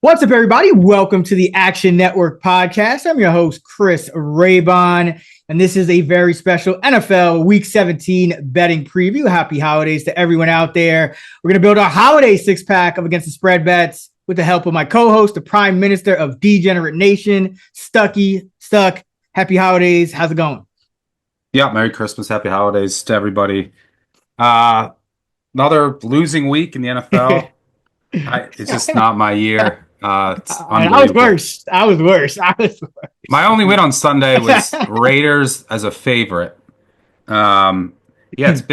What's up, everybody? Welcome to the Action Network podcast. I'm your host, Chris Raybon, and this is a very special NFL Week 17 betting preview. Happy holidays to everyone out there. We're going to build our holiday six-pack of Against the Spread bets with the help of my co-host, the Prime Minister of Degenerate Nation, Stuckey. Stuck, happy holidays. How's it going? Yeah, Merry Christmas, Happy Holidays to everybody. Another losing week in the NFL. It's just not my year. It's I was unbelievable. worse. I was worse. I was My only win on Sunday was Raiders as a favorite. Um, yeah, worse.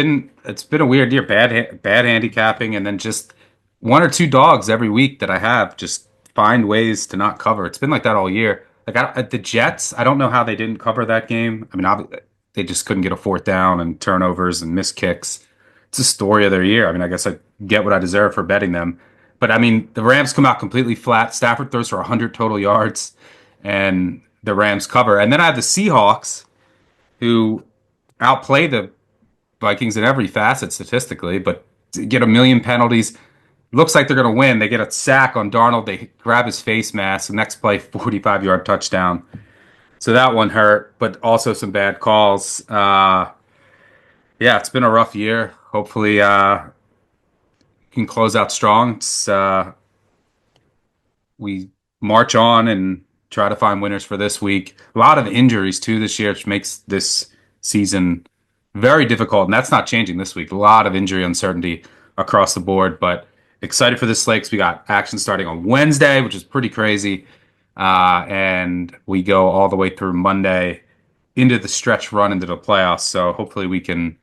it's been a weird year. Bad handicapping, and then just one or two dogs every week that I have just find ways to not cover. It's been like that all year. The Jets, I don't know how they didn't cover that game. I mean, they just couldn't get a fourth down and turnovers and missed kicks. It's the story of their year. I mean, I guess I get what I deserve for betting them. But I mean, the Rams come out completely flat. Stafford throws for 100 total yards, and the Rams cover. And then I have the Seahawks, who outplay the Vikings in every facet statistically, but get a million penalties. Looks like they're going to win. They get a sack on Darnold. They grab his face mask. The next play, 45-yard touchdown. So that one hurt, but also some bad calls. Yeah, it's been a rough year. Hopefully, can close out strong. We march on and try to find winners for this week. A lot of injuries too this year, which makes this season very difficult, and that's not changing this week. A lot of injury uncertainty across the board, but excited for this slate 'cause we got action starting on Wednesday, which is pretty crazy, and we go all the way through Monday into the stretch run into the playoffs. So hopefully we can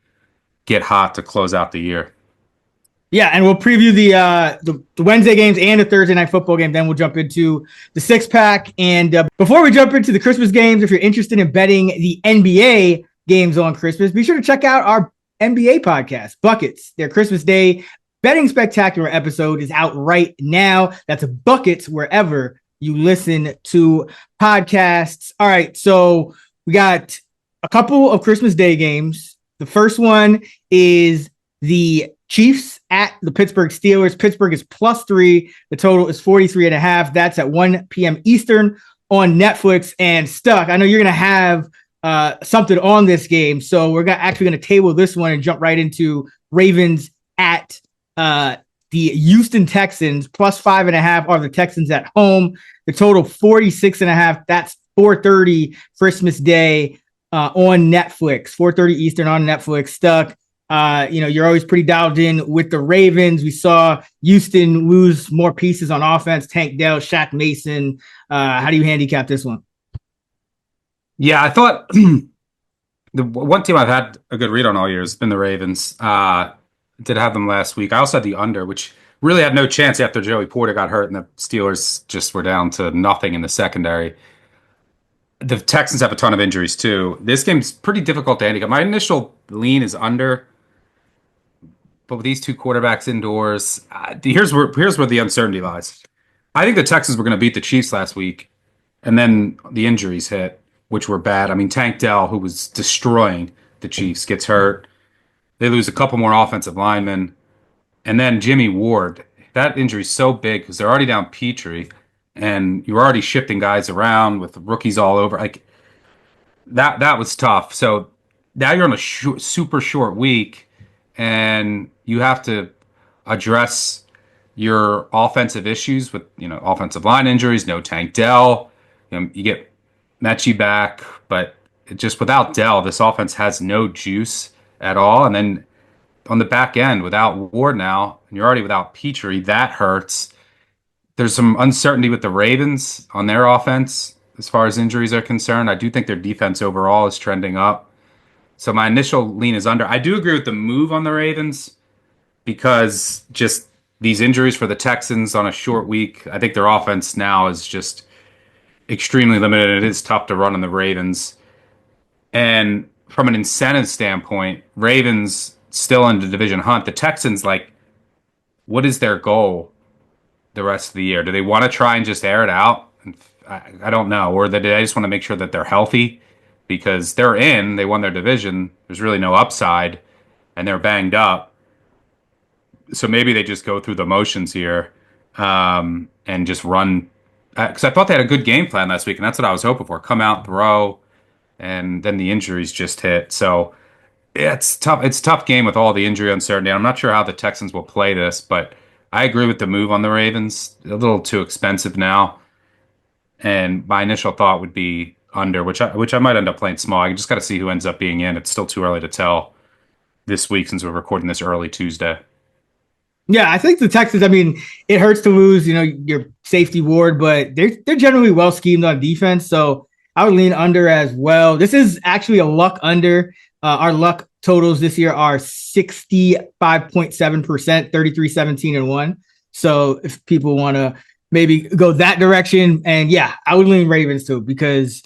get hot to close out the year. Yeah, and we'll preview the Wednesday games and the Thursday night football game. Then we'll jump into the six pack. And before we jump into the Christmas games, if you're interested in betting the NBA games on Christmas, be sure to check out our NBA podcast, Buckets. Their Christmas Day betting spectacular episode is out right now. That's Buckets wherever you listen to podcasts. All right, so we got a couple of Christmas Day games. The first one is the Chiefs at the Pittsburgh Steelers. Pittsburgh is +3. The total is 43.5. That's at 1 p.m. Eastern on Netflix. And Stuck, I know you're going to have something on this game. So we're actually going to table this one and jump right into Ravens at the Houston Texans. +5.5 are the Texans at home. The total 46.5. That's 4:30 Christmas Day on Netflix. 4:30 Eastern on Netflix. Stuck. You're always pretty dialed in with the Ravens. We saw Houston lose more pieces on offense. Tank Dell, Shaq Mason. How do you handicap this one? Yeah, I thought the one team I've had a good read on all year has been the Ravens. Did have them last week. I also had the under, which really had no chance after Joey Porter got hurt and the Steelers just were down to nothing in the secondary. The Texans have a ton of injuries too. This game's pretty difficult to handicap. My initial lean is under, but with these two quarterbacks indoors, here's where the uncertainty lies. I think the Texans were going to beat the Chiefs last week, and then the injuries hit, which were bad. I mean, Tank Dell, who was destroying the Chiefs, gets hurt. They lose a couple more offensive linemen, and then Jimmy Ward. That injury's so big because they're already down Petrie, and you're already shifting guys around with rookies all over. Like that was tough. So now you're on a super short week, and you have to address your offensive issues with offensive line injuries. No Tank Dell. You get Mechie back, but just without Dell, this offense has no juice at all. And then on the back end, without Ward now, and you're already without Petrie, that hurts. There's some uncertainty with the Ravens on their offense as far as injuries are concerned. I do think their defense overall is trending up. So my initial lean is under. I do agree with the move on the Ravens because just these injuries for the Texans on a short week, I think their offense now is just extremely limited. It is tough to run on the Ravens. And from an incentive standpoint, Ravens still in the division hunt. The Texans, like, what is their goal the rest of the year? Do they want to try and just air it out? I don't know. Or do they just want to make sure that they're healthy? Because they won their division. There's really no upside, and they're banged up. So maybe they just go through the motions here and just run. Because I thought they had a good game plan last week, and that's what I was hoping for. Come out, throw, and then the injuries just hit. So yeah, it's tough. It's a tough game with all the injury uncertainty. I'm not sure how the Texans will play this, but I agree with the move on the Ravens. A little too expensive now. And my initial thought would be under, which I might end up playing small. I just got to see who ends up being in. It's still too early to tell this week since we're recording this early Tuesday. Yeah, I think the Texans, I mean, it hurts to lose, your safety Ward, but they're generally well schemed on defense. So I would lean under as well. This is actually a luck under. Our luck totals this year are 65.7%, 33, 17, and 1. So if people want to maybe go that direction, and yeah, I would lean Ravens too, because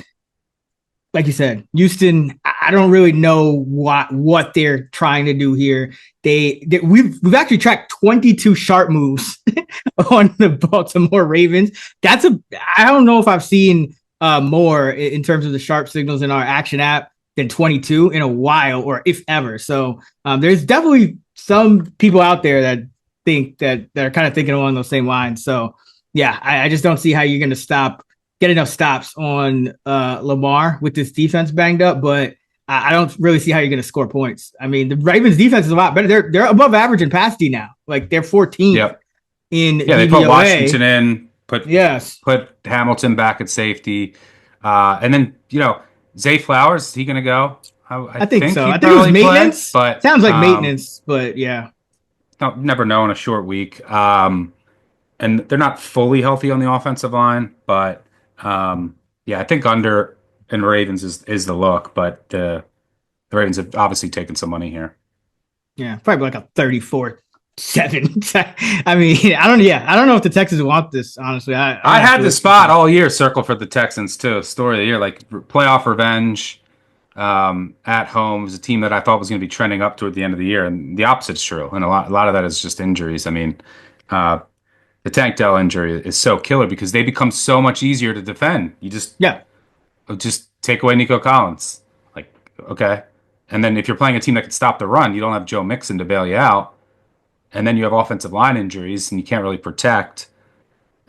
like you said, Houston, I don't really know what they're trying to do here. We've actually tracked 22 sharp moves on the Baltimore Ravens. I don't know if I've seen more in terms of the sharp signals in our action app than 22 in a while, or if ever. So there's definitely some people out there that think that are kind of thinking along those same lines. So yeah, I just don't see how you're going to get enough stops on Lamar with this defense banged up, but I don't really see how you're going to score points. I mean, the Ravens defense is a lot better. They're above average in pass D now. Like they're 14th Yep. in Yeah, they DVOA. put Washington in, Yes. put Hamilton back at safety. And then, Zay Flowers, is he going to go? I think think so. I he'd think it was probably play, maintenance. but Sounds like maintenance, but yeah. never know in a short week. And they're not fully healthy on the offensive line, but yeah, I think under and Ravens is the look, but the Ravens have obviously taken some money here. Yeah, probably like a 34-7. I mean, I don't know if the Texans want this, honestly. I had the spot all year circled for the Texans too. Story of the year, like playoff revenge at home was a team that I thought was going to be trending up toward the end of the year, and the opposite's true. And a lot of that is just injuries. I mean, uh, the Tank Dell injury is so killer because they become so much easier to defend. You Yeah. just take away Nico Collins, like okay, and then if you're playing a team that can stop the run, you don't have Joe Mixon to bail you out, and then you have offensive line injuries and you can't really protect.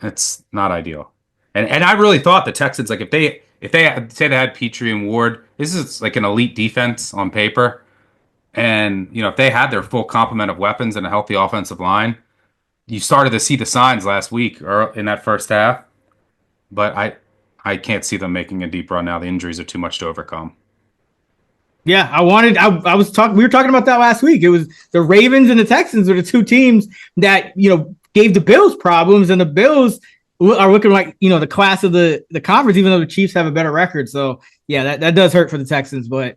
It's not ideal. And I really thought the Texans, like say they had Petrie and Ward, this is like an elite defense on paper. And if they had their full complement of weapons and a healthy offensive line, you started to see the signs last week or in that first half. But I can't see them making a deep run now. The injuries are too much to overcome. Yeah, we were talking about that last week. It was the Ravens and the Texans were the two teams that, gave the Bills problems, and the Bills are looking like, the class of the conference, even though the Chiefs have a better record. So yeah, that does hurt for the Texans, but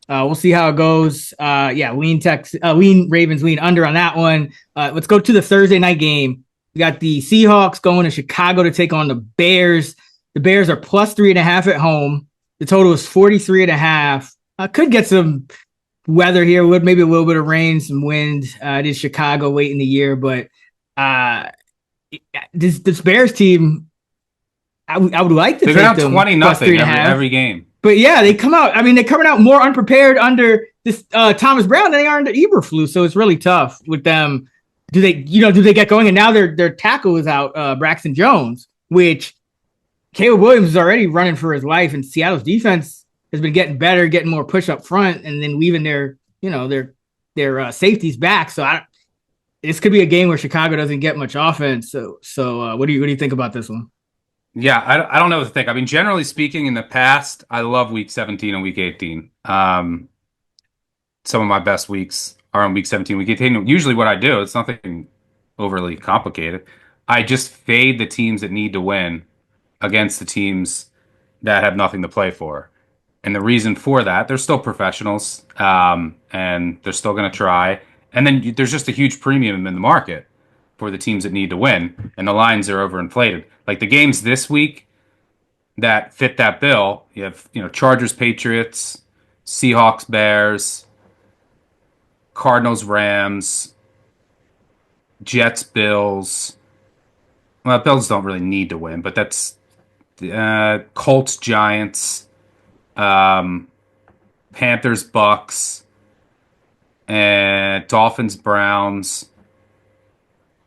we'll see how it goes. Lean Ravens, lean under on that one. Let's go to the Thursday night game. We got the Seahawks going to Chicago to take on the Bears. The Bears are plus 3.5 at home. The total is 43.5. Could get some weather here, maybe a little bit of rain, some wind. It is Chicago late in the year, but this Bears team, I would like to They're take down them 20-0 every game. But yeah, they're coming out more unprepared under this Thomas Brown than they are under Eberflus, so it's really tough with them. Do they get going? And now their tackle is out, Braxton Jones, which Caleb Williams is already running for his life, and Seattle's defense has been getting better, getting more push up front, and then leaving their safeties back. So this could be a game where Chicago doesn't get much offense. So what do you think about this one? Yeah, I don't know what to think. I mean, generally speaking, in the past, I love week 17 and week 18. Some of my best weeks are on week 17, week 18. Usually what I do, it's nothing overly complicated. I just fade the teams that need to win against the teams that have nothing to play for. And the reason for that, they're still professionals, and they're still going to try. And then there's just a huge premium in the market for the teams that need to win, and the lines are overinflated. Like the games this week that fit that bill, you have Chargers, Patriots, Seahawks, Bears, Cardinals, Rams, Jets, Bills. Well, Bills don't really need to win, but that's Colts, Giants, Panthers, Bucks, and Dolphins, Browns.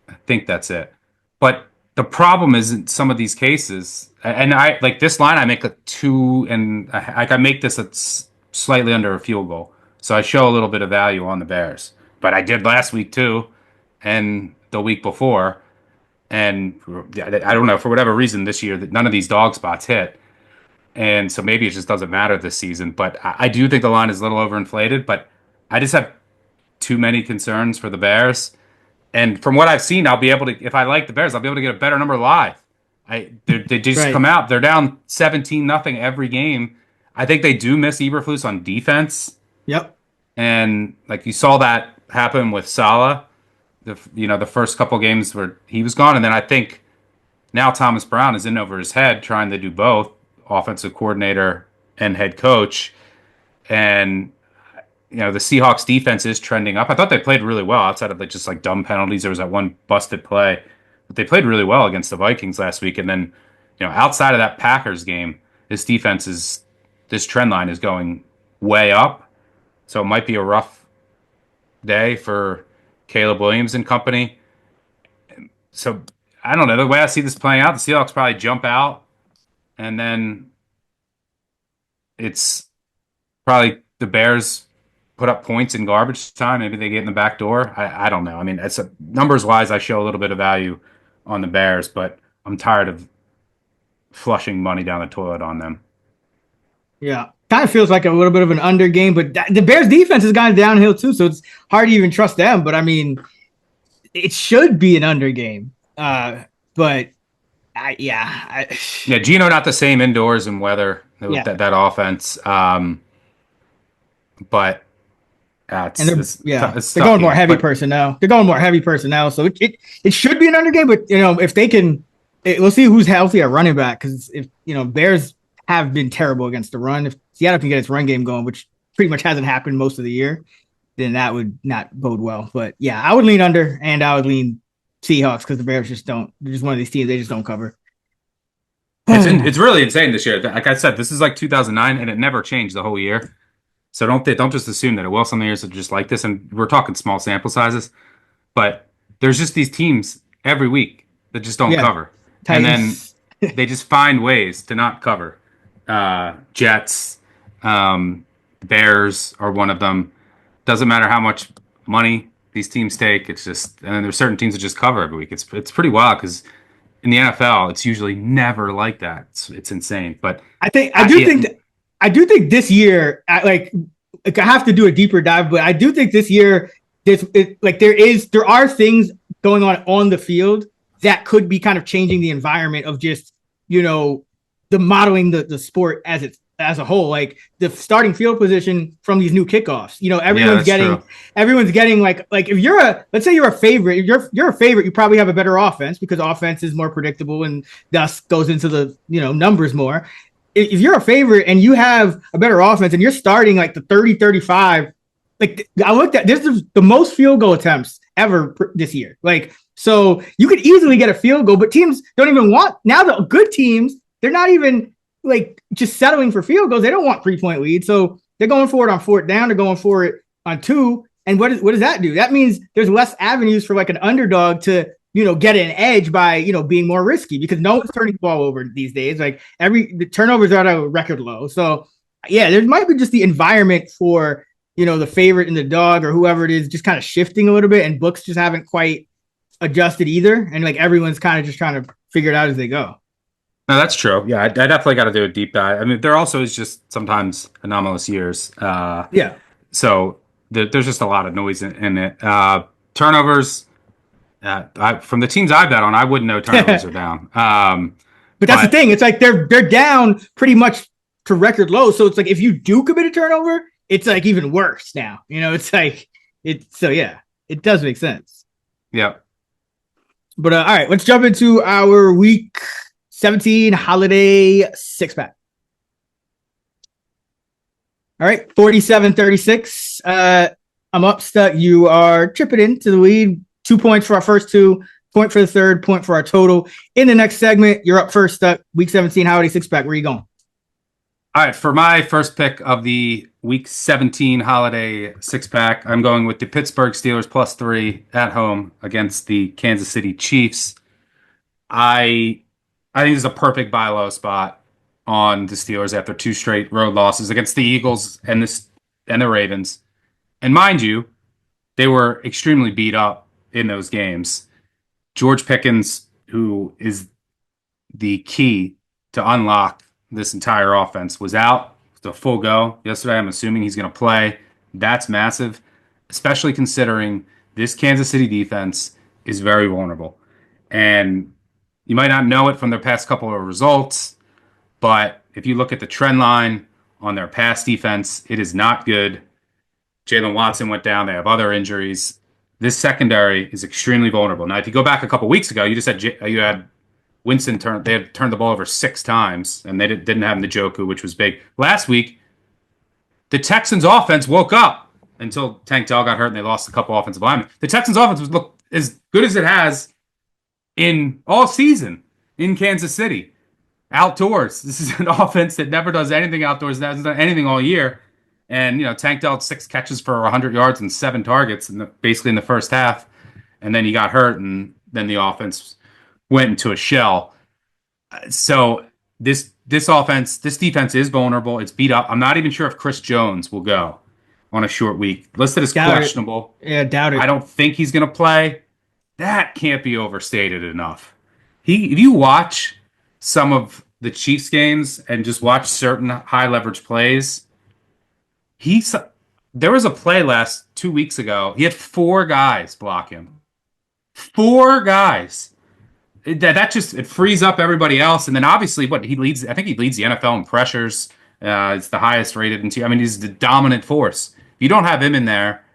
I think that's it. But the problem is in some of these cases, and I like this line, I make a two, and I make this at slightly under a field goal. So I show a little bit of value on the Bears. But I did last week too, and the week before. And I don't know, for whatever reason this year, that none of these dog spots hit. And so maybe it just doesn't matter this season. But I do think the line is a little overinflated, but I just have too many concerns for the Bears. And from what I've seen, I'll be able to, if I like the Bears, I'll be able to get a better number live. They just come Right. out. They're down 17-0 every game. I think they do miss Eberflus on defense, Yep. and like you saw that happen with Salah. The first couple games where he was gone, and then I think now Thomas Brown is in over his head trying to do both offensive coordinator and head coach. And the Seahawks defense is trending up. I thought they played really well outside of just like dumb penalties. There was that one busted play, but they played really well against the Vikings last week. And then, outside of that Packers game, this trend line is going way up. So it might be a rough day for Caleb Williams and company. So I don't know. The way I see this playing out, the Seahawks probably jump out, and then it's probably the Bears put up points in garbage time. Maybe they get in the back door. I don't know. I mean, numbers wise, I show a little bit of value on the Bears, but I'm tired of flushing money down the toilet on them. Yeah. Kind of feels like a little bit of an under game, but the Bears defense has gone downhill too, so it's hard to even trust them. But I mean, it should be an under game. But Yeah, Gino not the same indoors and weather yeah. that offense. But And it's they're tough going more game. heavy But personnel. They're going more heavy personnel, so it should be an under game. But if they can, we'll see who's healthy at running back, because if Bears have been terrible against the run. If Seattle can get its run game going, which pretty much hasn't happened most of the year, then that would not bode well. But yeah, I would lean under, and I would lean Seahawks, because the Bears just don't. They're just one of these teams, they just don't cover. it's really insane this year. Like I said, this is like 2009, and it never changed the whole year. So don't just assume that it will. Some years are just like this, and we're talking small sample sizes. But there's just these teams every week that just don't Yeah, cover, and then Titans. they just find ways to not cover. Jets, Bears are one of them. Doesn't matter how much money these teams take. It's just, and then there's certain teams that just cover every week. It's pretty wild because in the NFL, it's usually never like that. It's insane. But I do think this year, I have to do a deeper dive, but I do think this year, there are things going on the field that could be kind of changing the environment of just the modeling the sport as a whole, like the starting field position from these new kickoffs. Everyone's getting like if let's say you're a favorite, if you're a favorite, you probably have a better offense because offense is more predictable and thus goes into the numbers more. If you're a favorite and you have a better offense and you're starting like the 30-35, like I looked at, this is the most field goal attempts ever this year. Like, so you could easily get a field goal, but teams don't even want, now the good teams, they're not even like just settling for field goals. They don't want 3-point leads. So they're going for it on fourth down. They're going for it on two. And what does that do? That means there's less avenues for like an underdog to, get an edge by, being more risky, because no one's turning the ball over these days. Like the turnovers are at a record low. So yeah, there might be just the environment for, the favorite and the dog or whoever it is just kind of shifting a little bit, and books just haven't quite adjusted either. And like everyone's kind of just trying to figure it out as they go. no, that's true. Yeah, I definitely got to do a deep dive. I mean, there also is just sometimes anomalous years. Yeah. So there's just a lot of noise in it. Turnovers. From the teams I've bet on, I wouldn't know turnovers are down. But that's the thing. It's like they're down pretty much to record low. So it's like if you do commit a turnover, it's like even worse now. It's like it does make sense. Yeah. But all right, let's jump into our week 17 holiday six pack. All right, 47-36. I'm up, Stuck. You are tripping into the lead. 2 points for our first two, point for the third, point for our total. In the next segment, you're up first, Stuck. Week 17 holiday six pack. Where are you going? All right, for my first pick of the Week 17 holiday six pack, I'm going with the Pittsburgh Steelers +3 at home against the Kansas City Chiefs. I I think this is a perfect buy low spot on the Steelers after two straight road losses against the Eagles and the Ravens. And mind you, they were extremely beat up in those games. George Pickens, who is the key to unlock this entire offense, was out to full go yesterday. I'm assuming he's going to play. That's massive, especially considering this Kansas City defense is very vulnerable. And you might not know it from their past couple of results, but if you look at the trend line on their pass defense, it is not good. Jalen Watson went down. They have other injuries. This secondary is extremely vulnerable. Now, if you go back a couple weeks ago, you just had you had Winston they had turned the ball over 6 times, and they didn't have Njoku, which was big. Last week, the Texans' offense woke up until Tank Dell got hurt and they lost a couple offensive linemen. The Texans' offense was look as good as it has in all season in Kansas City. Outdoors. This is an offense that never does anything outdoors, that hasn't done anything all year. And, Tank Dell had 6 catches for 100 yards and 7 targets basically in the first half. And then he got hurt, and then the offense went into a shell. So this defense is vulnerable. It's beat up. I'm not even sure if Chris Jones will go on a short week. Listed as questionable. Yeah, doubt it. I don't think he's going to play. That can't be overstated enough. If you watch some of the Chiefs games and just watch certain high leverage plays, there was a play 2 weeks ago. He had 4 guys block him. 4 guys. That just it frees up everybody else. And then obviously, he leads. I think he leads the NFL in pressures. It's the highest rated in team. I mean, he's the dominant force. If you don't have him in there,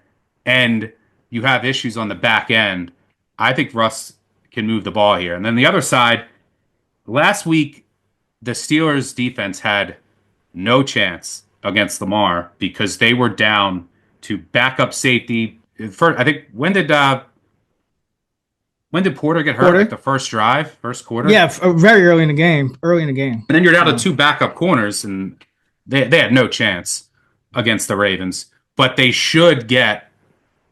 and you have issues on the back end, I think Russ can move the ball here. And then the other side, last week, the Steelers defense had no chance against Lamar because they were down to backup safety. I think when did Porter get hurt? Like the first quarter? Yeah, very early in the game. And then you're down to 2 backup corners, and they had no chance against the Ravens. But they should get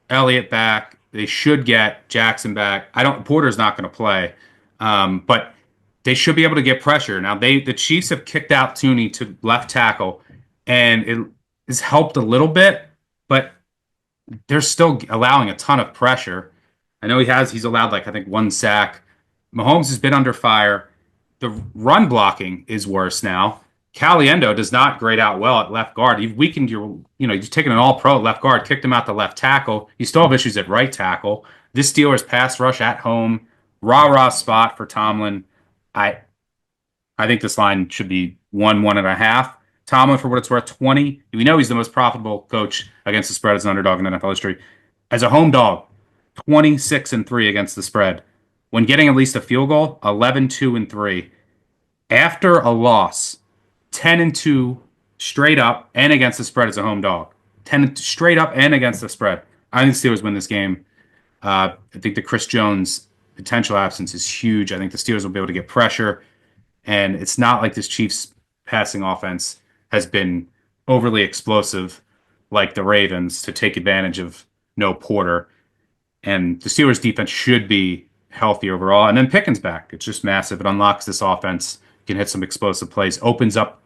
Elliott back. They should get Jackson back. Porter's not going to play, but they should be able to get pressure. Now the Chiefs have kicked out Tooney to left tackle, and it has helped a little bit, but they're still allowing a ton of pressure. I know he's allowed I think 1 sack. Mahomes has been under fire. The run blocking is worse now. Caliendo does not grade out well at left guard. You've weakened you've taken an all-pro at left guard, kicked him out to left tackle. You still have issues at right tackle. This Steelers pass rush at home, rah-rah spot for Tomlin. I think this line should be 1.5. Tomlin, for what it's worth, 20. We know he's the most profitable coach against the spread as an underdog in NFL history. As a home dog, 26-3 against the spread. When getting at least a field goal, 11-2-3. After a loss, 10-2 straight up and against the spread as a home dog. 10 straight up and against the spread. I think the Steelers win this game. I think the Chris Jones potential absence is huge. I think the Steelers will be able to get pressure. And it's not like this Chiefs passing offense has been overly explosive like the Ravens to take advantage of no Porter. And the Steelers defense should be healthy overall. And then Pickens back. It's just massive. It unlocks this offense. You can hit some explosive plays. Opens up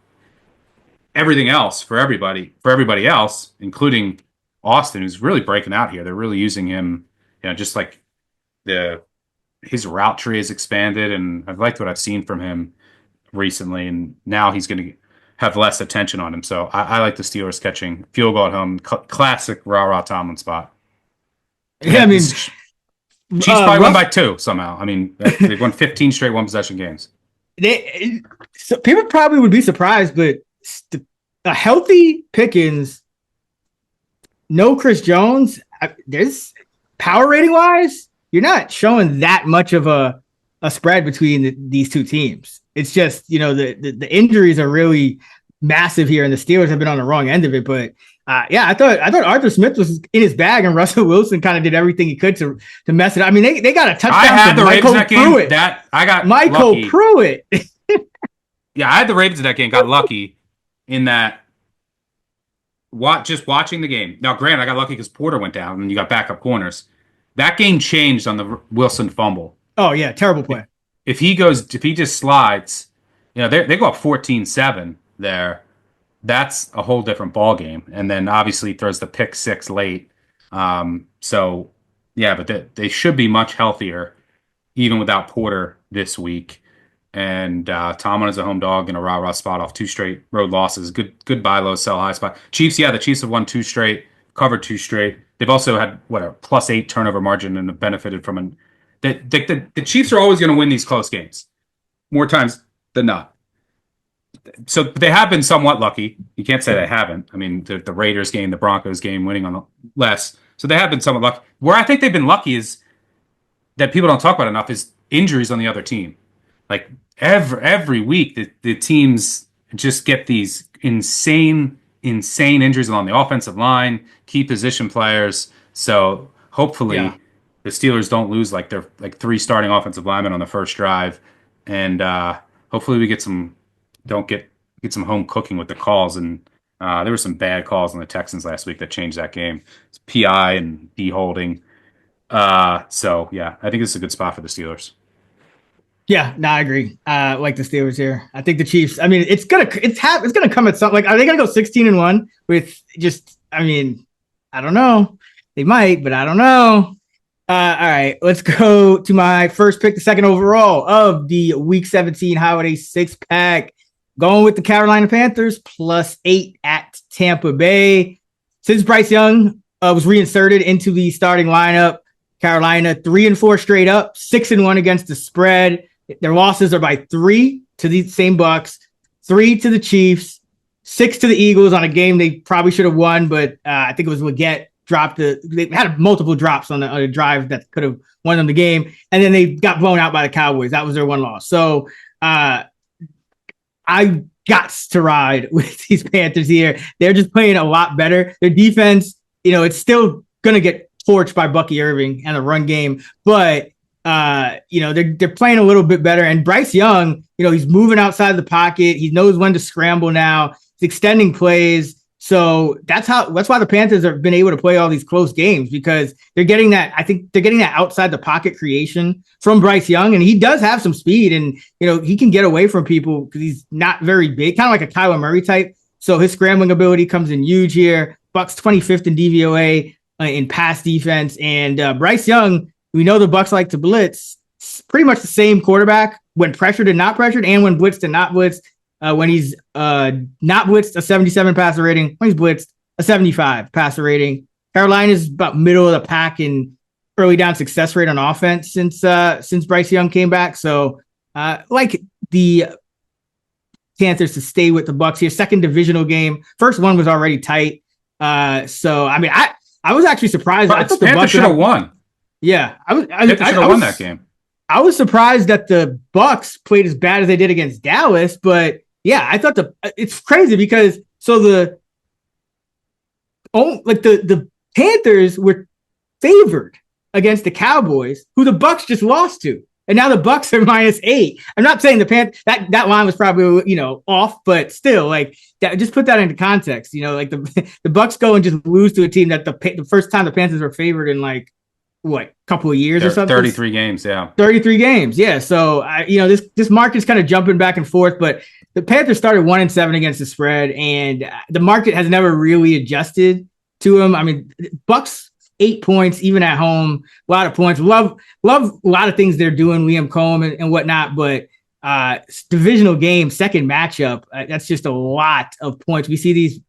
everything else for everybody else, including Austin, who's really breaking out here. They're really using him, just like his route tree has expanded, and I've liked what I've seen from him recently, and now he's going to have less attention on him. So I like the Steelers catching field goal at home. Classic rah-rah Tomlin spot. Yeah, I mean, Chiefs probably won by 2 somehow. I mean, they've won 15 straight one-possession games. So people probably would be surprised, but a healthy Pickens, no Chris Jones, there's power rating wise, you're not showing that much of a spread between these two teams. It's just, the injuries are really massive here, and the Steelers have been on the wrong end of it. But I thought Arthur Smith was in his bag, and Russell Wilson kind of did everything he could to mess it up. I mean, they got a touchdown. I had the Ravens that game. I got Michael lucky. Pruitt. Yeah, I had the Ravens in that game. Got lucky in that. Just watching the game. Now, granted, I got lucky because Porter went down, and you got backup corners. That game changed on the Wilson fumble. Oh yeah, terrible play. if he just slides, they go up 14-7 there. That's a whole different ball game. And then obviously throws the pick six late. So yeah, but they should be much healthier even without Porter this week. And Tomlin is a home dog in a rah-rah spot off 2 straight road losses. Good buy low, sell high spot. Chiefs, the Chiefs have won 2 straight, covered 2 straight. They've also had a +8 turnover margin and have benefited from an. The Chiefs are always going to win these close games, more times than not. So they have been somewhat lucky. You can't say they haven't. I mean, the Raiders game, the Broncos game, winning on less. So they have been somewhat lucky. Where I think they've been lucky is that people don't talk about enough is injuries on the other team. Like every week, the teams just get these insane injuries along the offensive line, key position players. So hopefully the Steelers don't lose their 3 starting offensive linemen on the first drive, and hopefully we get some home cooking with the calls. And there were some bad calls on the Texans last week that changed that game. It's PI and D holding. So yeah, I think this is a good spot for the Steelers. Yeah, no, I agree. Like the Steelers here. I think the Chiefs. I mean, it's gonna come at something. Like, are they gonna go 16-1 with just? I mean, I don't know. They might, but I don't know. All right, let's go to my first pick, the second overall of the Week 17 Holiday 6-pack. Going with the Carolina Panthers +8 at Tampa Bay. Since Bryce Young was reinserted into the starting lineup, Carolina 3-4 straight up, 6-1 against the spread. Their losses are by 3 to the same Bucks, 3 to the Chiefs, 6 to the Eagles on a game they probably should have won, but I think it was Leggett dropped they had multiple drops on a drive that could have won them the game, and then they got blown out by the Cowboys. That was their one loss. So I got to ride with these Panthers here. They're just playing a lot better. Their defense, it's still going to get torched by Bucky Irving and the run game, but they're playing a little bit better. And Bryce Young, he's moving outside the pocket. He knows when to scramble now. He's extending plays. So that's why the Panthers have been able to play all these close games, because they're getting that. I think they're getting that outside the pocket creation from Bryce Young, and he does have some speed, and he can get away from people because he's not very big, kind of like a Kyler Murray type. So his scrambling ability comes in huge here. Bucks 25th in DVOA in pass defense, and Bryce Young. We know the Bucks like to blitz. It's pretty much the same quarterback when pressured and not pressured, and when blitzed and not blitzed. When he's not blitzed, a 77 passer rating. When he's blitzed, a 75 passer rating. Carolina's about middle of the pack in early down success rate on offense since Bryce Young came back. So like the Panthers to stay with the Bucks here. Second divisional game. First one was already tight. So I mean, I was actually surprised. I thought the Bucks should have won. Yeah, I should have won that game. I was surprised that the Bucks played as bad as they did against Dallas, but yeah, I thought it's crazy because the Panthers were favored against the Cowboys, who the Bucks just lost to, and now the Bucks are -8. I'm not saying that line was probably off, but still, like that. Just put that into context. Like the Bucks go and just lose to a team that the first time the Panthers were favored in couple of years or something. 33 games, yeah. 33 games, yeah. So this market's kind of jumping back and forth, but the Panthers started 1-7 against the spread, and the market has never really adjusted to them. I mean, Bucks 8 points even at home, a lot of points. Love a lot of things they're doing, Liam Cohen and whatnot, but divisional game, second matchup, that's just a lot of points. We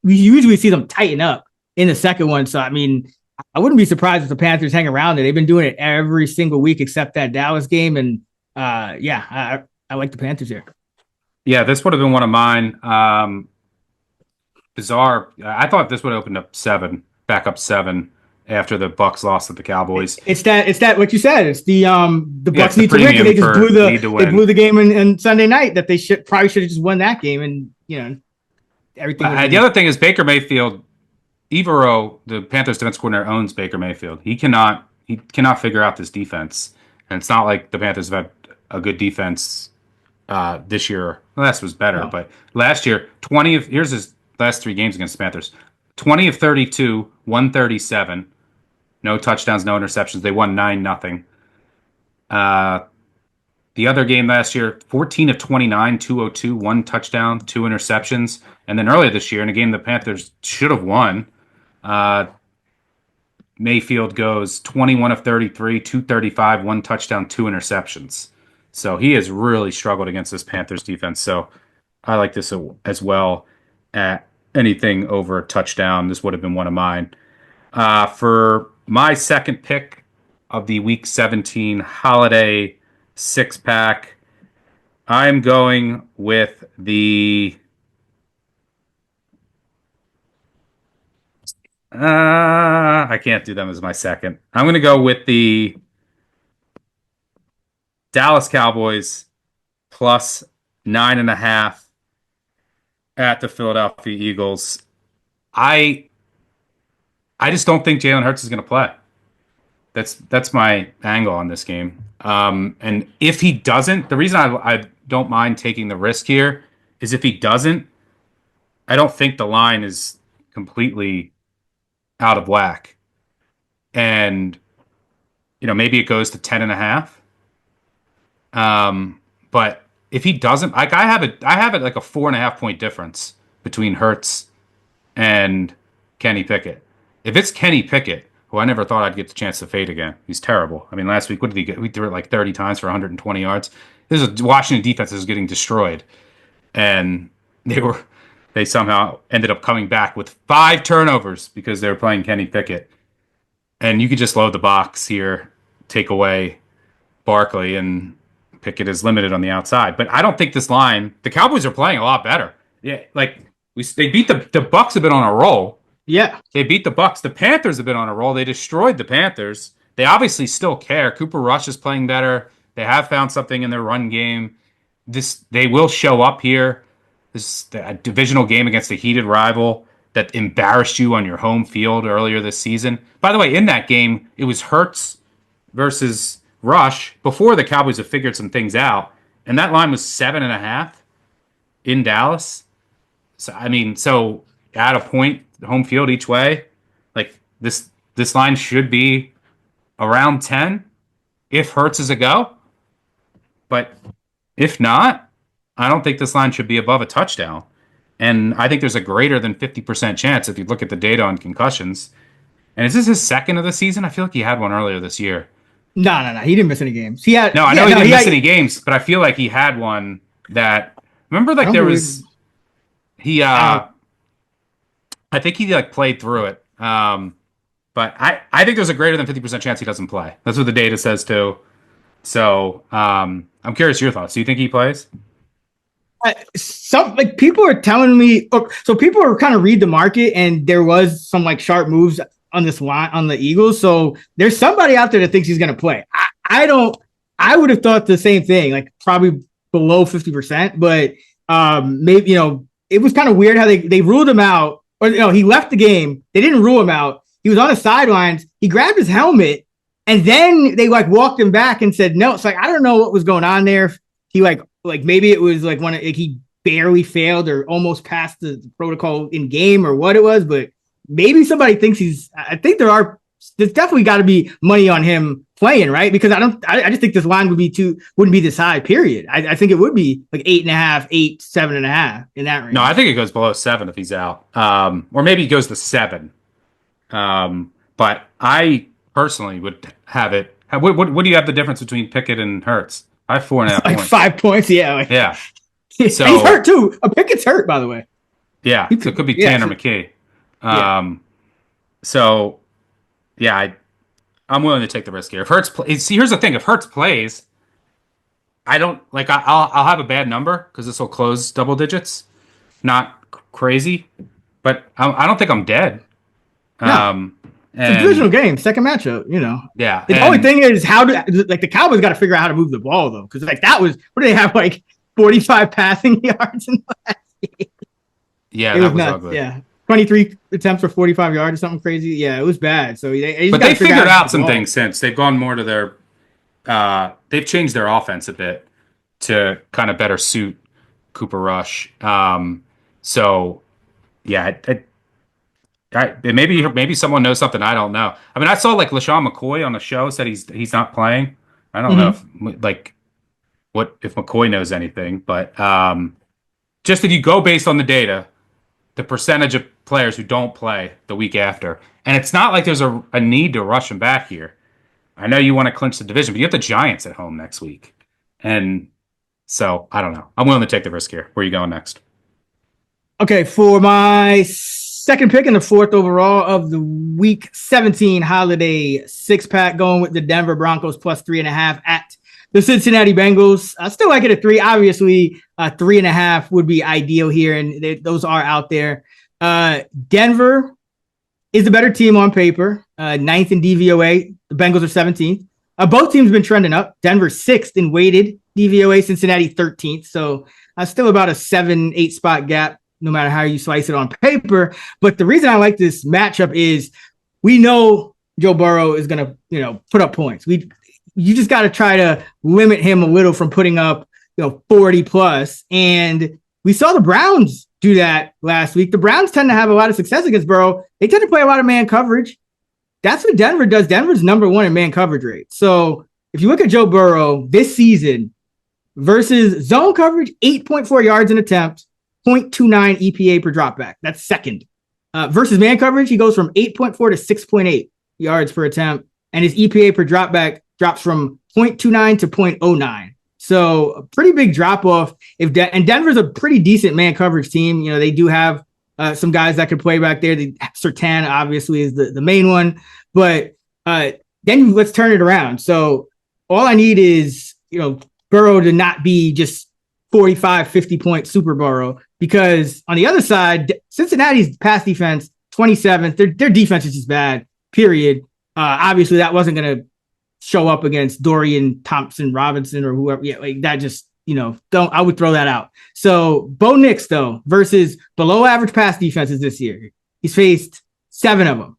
usually see them tighten up in the second one. So I mean, I wouldn't be surprised if the Panthers hang around it. They've been doing it every single week except that Dallas game. And I like the Panthers here. Yeah, this would have been one of mine. Bizarre. I thought this would have opened up 7, back up 7 after the Bucks lost to the Cowboys. It's that what you said. It's the Bucks need to win, because they just blew the game in Sunday night that they probably should have just won that game, and everything. The other thing is Baker Mayfield. Evero, the Panthers defense coordinator, owns Baker Mayfield. He cannot figure out this defense, and it's not like the Panthers have had a good defense this year. Last was better, but last year, here's his last 3 games against the Panthers: 20 of 32, 137, no touchdowns, no interceptions. They won 9-0. The other game last year, 14 of 29, 202, one touchdown, two interceptions. And then earlier this year, in a game the Panthers should have won, uh, Mayfield goes 21 of 33, 235, one touchdown, two interceptions. So he has really struggled against this Panthers defense. So I like this as well at anything over a touchdown. This would have been one of mine. For my second pick of the Week 17 holiday six pack, I'm going with the. I can't do them as my second. I'm going to go with the Dallas Cowboys plus 9.5 at the Philadelphia Eagles. I just don't think Jalen Hurts is going to play. That's my angle on this game. And if he doesn't, the reason I don't mind taking the risk here is if he doesn't, I don't think the line is completely out of whack. And maybe it goes to 10.5. But if he doesn't, like I have it like a 4.5 point difference between Hurts and Kenny Pickett. If it's Kenny Pickett, who I never thought I'd get the chance to fade again, he's terrible. I mean, last week, what did he get? We threw it like 30 times for 120 yards. This is a Washington defense that is getting destroyed, and they somehow ended up coming back with 5 turnovers because they were playing Kenny Pickett. And you could just load the box here, take away Barkley, and Pickett is limited on the outside. But I don't think this line. The Cowboys are playing a lot better. Yeah, like they beat the Bucks have been on a roll. Yeah, they beat the Bucks. The Panthers have been on a roll. They destroyed the Panthers. They obviously still care. Cooper Rush is playing better. They have found something in their run game. They will show up here. This is a divisional game against a heated rival that embarrassed you on your home field earlier this season. By the way, in that game, it was Hurts versus Rush before the Cowboys have figured some things out, and that line was 7.5 in Dallas. So at a point, home field each way, like this line should be around 10 if Hurts is a go. But if not, I don't think this line should be above a touchdown. And I think there's a greater than 50% chance if you look at the data on concussions. And is this his second of the season? I feel like he had one earlier this year. No. He didn't miss any games. I know he didn't miss any games, but I feel like he had one that. Remember, like there was. I think he like played through it. But I think there's a greater than 50% chance he doesn't play. That's what the data says too. So I'm curious your thoughts. Do you think he plays? Some like people are telling me, so people are kind of read the market, and there was some like sharp moves on this line on the Eagles. So there's somebody out there that thinks he's going to play. I don't. I would have thought the same thing, like probably below 50%. But maybe it was kind of weird how they ruled him out, or he left the game. They didn't rule him out. He was on the sidelines. He grabbed his helmet, and then they like walked him back and said no. It's like I don't know what was going on there. He like maybe it was like he barely failed or almost passed the protocol in game or what it was, but maybe somebody thinks I think there's definitely got to be money on him playing, right? Because I just think this line wouldn't be this high, period. I think it would be like 8.5, 8, 7.5 in that range. No, I think it goes below 7 if he's out. Or maybe it goes to 7. But I personally would have it. What do you have the difference between Pickett and Hurts? I have 4.5 like points. 5 points, yeah. Yeah. So he's hurt too. Pickett's hurt, by the way. Yeah, it could be Tanner McKee. So, yeah, I'm willing to take the risk here. If Hurts plays, see, here's the thing: if Hurts plays, I don't like. I'll have a bad number because this will close double digits. Not crazy, but I don't think I'm dead. No. It's a divisional game, second matchup, Yeah. The only thing is the Cowboys got to figure out how to move the ball though, because that was what do they have 45 passing yards in the last game? Yeah, that was ugly. Yeah, 23 attempts for 45 yards or something crazy. Yeah, it was bad. So they figured out some things since they've gone more to their. They've changed their offense a bit to kind of better suit Cooper Rush. So yeah. Maybe someone knows something I don't know. I mean, I saw like LaShawn McCoy on the show said he's not playing. I don't know if what if McCoy knows anything, but just if you go based on the data, the percentage of players who don't play the week after, and it's not like there's a need to rush them back here. I know you want to clinch the division, but you have the Giants at home next week. And so I don't know. I'm willing to take the risk here. Where are you going next? Okay, for my second pick and the fourth overall of the week 17 holiday six pack, going with the Denver Broncos plus 3.5 at the Cincinnati Bengals. I still like it at 3. Obviously, 3.5 would be ideal here, and those are out there. Denver is the better team on paper, 9th in DVOA. The Bengals are 17th. Both teams have been trending up. Denver 6th in weighted DVOA, Cincinnati 13th. So still about a 7-8 spot gap, no matter how you slice it on paper. But the reason I like this matchup is we know Joe Burrow is going to, put up points. You just got to try to limit him a little from putting up, 40 plus. And we saw the Browns do that last week. The Browns tend to have a lot of success against Burrow. They tend to play a lot of man coverage. That's what Denver does. Denver's number 1 in man coverage rate. So if you look at Joe Burrow this season versus zone coverage, 8.4 yards an attempt, 0.29 EPA per dropback. That's second. Versus man coverage, he goes from 8.4 to 6.8 yards per attempt, and his EPA per dropback drops from 0.29 to 0.09. So a pretty big drop off. And Denver's a pretty decent man coverage team. They do have some guys that could play back there. Surtain obviously is the main one, but then let's turn it around. So all I need is, Burrow to not be just 45, 50 point super Burrow, because on the other side, Cincinnati's pass defense, 27th, their defense is just bad, period. Obviously that wasn't going to show up against Dorian Thompson Robinson or whoever. Yeah, like that just, I would throw that out. So Bo Nix, though, versus below average pass defenses this year, he's faced 7 of them.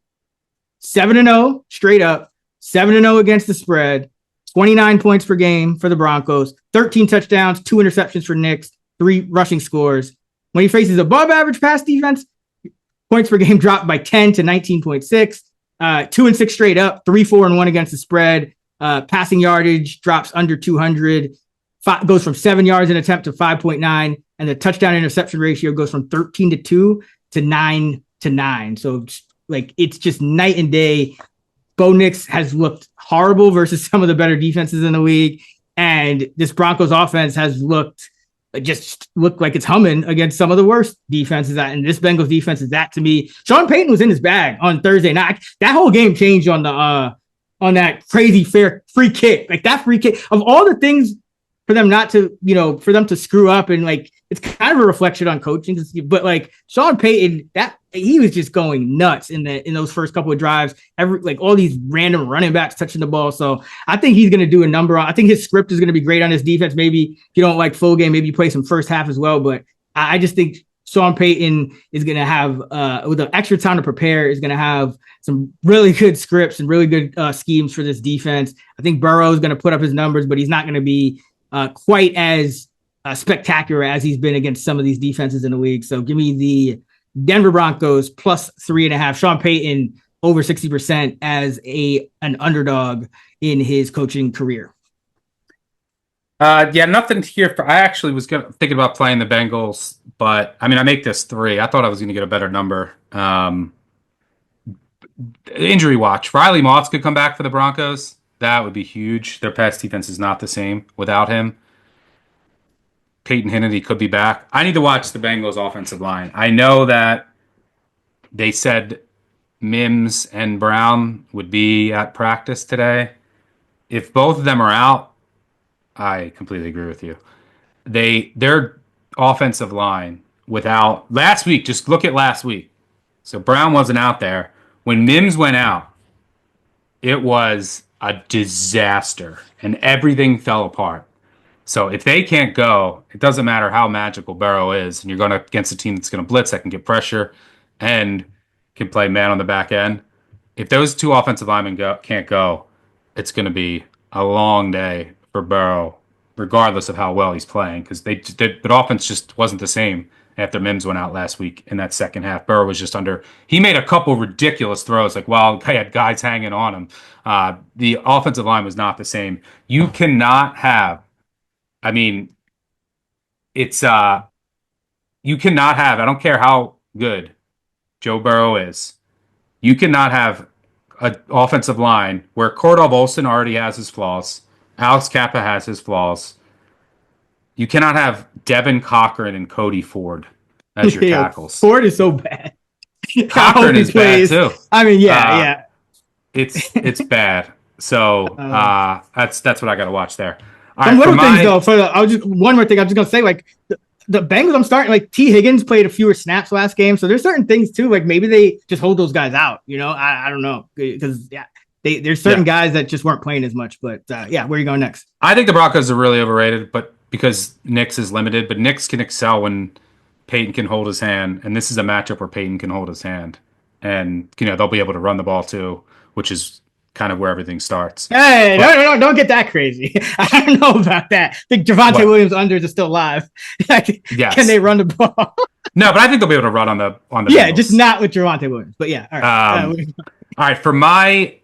7-0 straight up, 7-0 against the spread, 29 points per game for the Broncos, 13 touchdowns, 2 interceptions for Nix, 3 rushing scores. When he faces above average pass defense, points per game dropped by 10 to 19.6, 2-6 straight up, 3-4-1 against the spread. Passing yardage drops under 200. Goes from 7 yards an attempt to 5.9, and the touchdown interception ratio goes from 13-2 to 9-9. So it's just night and day. Bo Nix has looked horrible versus some of the better defenses in the league, and this Broncos offense has looked like it's humming against some of the worst defenses. And this Bengals defense is that to me. Sean Payton was in his bag on Thursday night. That whole game changed on that crazy free kick. Like that free kick, of all the things for them not to, for them to screw up, and it's kind of a reflection on coaching. But Sean Payton, that he was just going nuts in those first couple of drives. All these random running backs touching the ball. So I think he's going to do a number on. I think his script is going to be great on his defense. Maybe if you don't like full game, maybe you play some first half as well. But I just think Sean Payton is going to have, with the extra time to prepare, is going to have some really good scripts and really good schemes for this defense. I think Burrow is going to put up his numbers, but he's not going to be quite as spectacular as he's been against some of these defenses in the league. So give me the Denver Broncos plus 3.5. Sean Payton over 60% as an underdog in his coaching career. Nothing here. I actually was thinking about playing the Bengals, but I make this 3. I thought I was going to get a better number. Injury watch. Riley Moss could come back for the Broncos. That would be huge. Their pass defense is not the same without him. Peyton Hennedy could be back. I need to watch the Bengals offensive line. I know that they said Mims and Brown would be at practice today. If both of them are out, I completely agree with you. Their offensive line without last week, just look at last week. So Brown wasn't out there. When Mims went out, it was a disaster and everything fell apart. So if they can't go, it doesn't matter how magical Burrow is, and you're going against a team that's going to blitz, that can get pressure and can play man on the back end. If those 2 offensive linemen can't go, it's going to be a long day for Burrow, regardless of how well he's playing, because the offense just wasn't the same after Mims went out last week in that second half. Burrow was just he made a couple ridiculous throws, while he had guys hanging on him. The offensive line was not the same. You cannot have I mean, it's you cannot have, I don't care how good Joe Burrow is, you cannot have an offensive line where Cordell Volson already has his flaws, Alex Kappa has his flaws. You cannot have Devin Cochran and Cody Ford as your Yo, tackles. Ford is so bad. I hope Cochran he is bad plays. too. I mean, Uh, yeah. it's bad. So that's what I got to watch there. All Some right, for little things my though. One more thing. I was just gonna say, like the Bengals. I'm starting like T. Higgins played a fewer snaps last game, so there's certain things too. Like maybe they just hold those guys out. I don't know because there's certain yeah, guys that just weren't playing as much. But yeah, where are you going next? I think the Broncos are really overrated, but because Nix is limited, but Nix can excel when Peyton can hold his hand, and this is a matchup where Peyton can hold his hand, and they'll be able to run the ball too, which is kind of where everything starts. Hey, But no, don't get that crazy. I don't know about that. I think Javonte what? Williams unders are still live. Can they Yes. run the ball? No, but I think they'll be able to run on the Yeah, just Bengals. not with Javonte Williams. But yeah, all right. All right, for my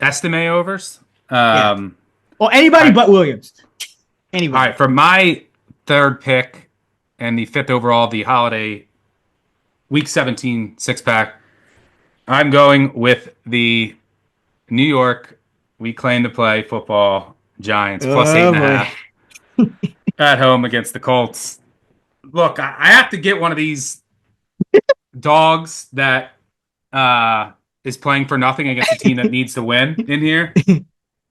estimate overs. Yeah. Well, All anybody right, but Williams. all Anybody. right, for my third pick and the fifth overall, the holiday week 17 pack, I'm going with the New York we claim to play football Giants plus eight Oh and a boy. half at home against the Colts. Look, I have to get one of these dogs that is playing for nothing against a team that needs to win in here.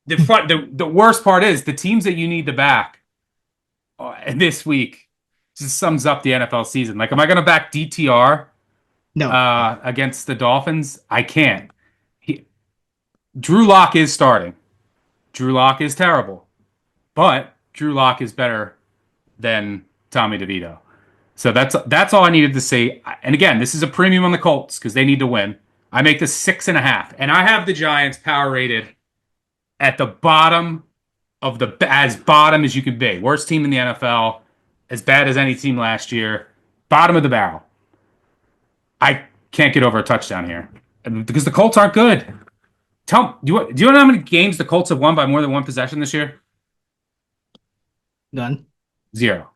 The worst part is the teams that you need to back this week just sums up the NFL season. Like, am I going to back DTR No. against the Dolphins? I can't. Drew Lock is starting. Drew Lock is terrible, but Drew Lock is better than Tommy DeVito. So that's all I needed to say. And again, this is a premium on the Colts because they need to win. I make this 6.5, and I have the Giants power rated at the bottom of as bottom as you could be. Worst team in the NFL, as bad as any team last year. Bottom of the barrel. I can't get over a touchdown here because the Colts aren't good. Do you know how many games the Colts have won by more than one possession this year? None. 0.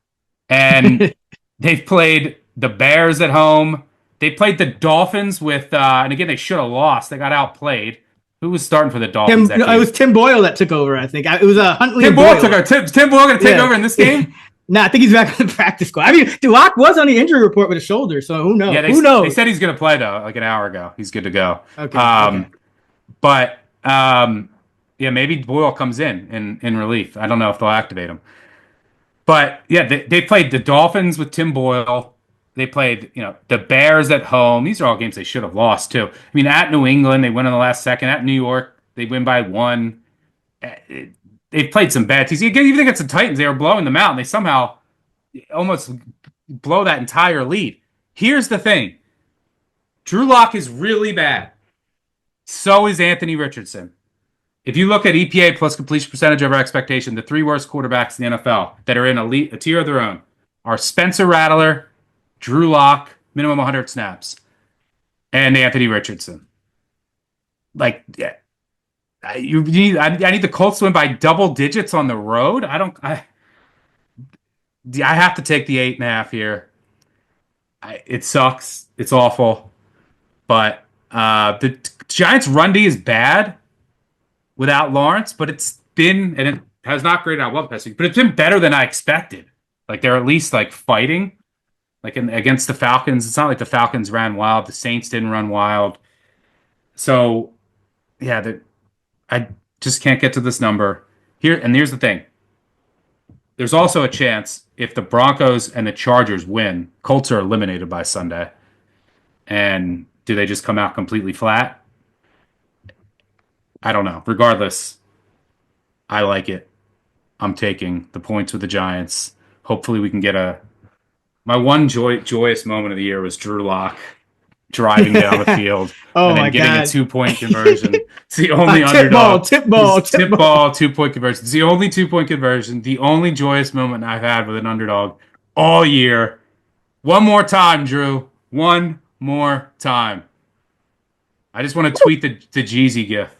And they've played the Bears at home. They played the Dolphins and again, they should have lost. They got outplayed. Who was starting for the Dolphins that It game? was Tim Boyle that took over, I think. It was Huntley Tim and Boyle Boyle. took over. Tim Boyle going to take over in this game? No, I think he's back on the practice squad. I mean, Duloc was on the injury report with a shoulder, so who knows? Yeah, Who knows? they said he's going to play, though, like an hour ago. He's good to go. Okay. But, yeah, maybe Boyle comes in relief. I don't know if they'll activate him. But, yeah, they played the Dolphins with Tim Boyle. They played, the Bears at home. These are all games they should have lost, too. I mean, at New England, they win in the last second. At New York, they win by 1. They've played some bad teams. Even against the Titans, they were blowing them out, and they somehow almost blow that entire lead. Here's the thing. Drew Lock is really bad. So is Anthony Richardson. If you look at EPA plus completion percentage over expectation, the 3 worst quarterbacks in the NFL that are in a tier of their own are Spencer Rattler, Drew Lock, minimum 100 snaps, and Anthony Richardson. Like, yeah, I need the Colts to win by double digits on the road. I have to take the 8.5 here. It sucks. It's awful. But the Giants' run D is bad without Lawrence, but it's been, and it has not graded out well the past week, but it's been better than I expected. Like, they're at least like fighting. Like against the Falcons, it's not like the Falcons ran wild. The Saints didn't run wild. So, yeah, I just can't get to this number. Here's the thing. There's also a chance if the Broncos and the Chargers win, Colts are eliminated by Sunday. And do they just come out completely flat? I don't know. Regardless, I like it. I'm taking the points with the Giants. Hopefully we can get my one joyous moment of the year was Drew Lock driving down the field Oh and then my getting God. a 2-point conversion. It's the only underdog. Tip ball, 2-point conversion. It's the only 2-point conversion. The only joyous moment I've had with an underdog all year. One more time, Drew. One more time. I just want to tweet the Jeezy gif.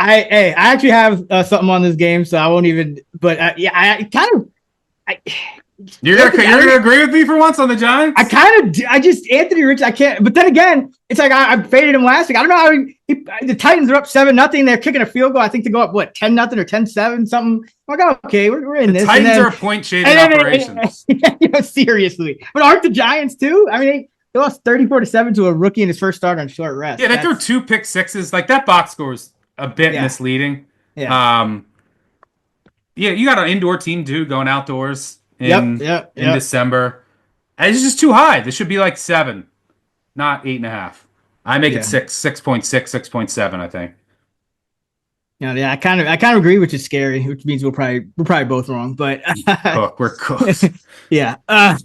I actually have something on this game, so I won't even. But yeah, I kind of. You're gonna agree with me for once on the Giants? I just Anthony Rich. I can't. But then again, it's like I faded him last week. I don't know how the Titans are up 7-0. They're kicking a field goal. I think to go up 10-0 or 10-7 something. I'm like, okay, we're in this. Titans are a point shading operations. Seriously, but aren't the Giants too? I mean, they lost 34-7 to a rookie in his first start on short rest. Yeah, they threw 2 pick sixes. Like that box score is a bit misleading. Yeah. Yeah, you got an indoor team too going outdoors in December. And it's just too high. This should be like 7, not 8.5. I make it 6.6, 6.7, I think. Yeah, I kind of agree, which is scary, which means we're probably both wrong. But we're cooked. Yeah. All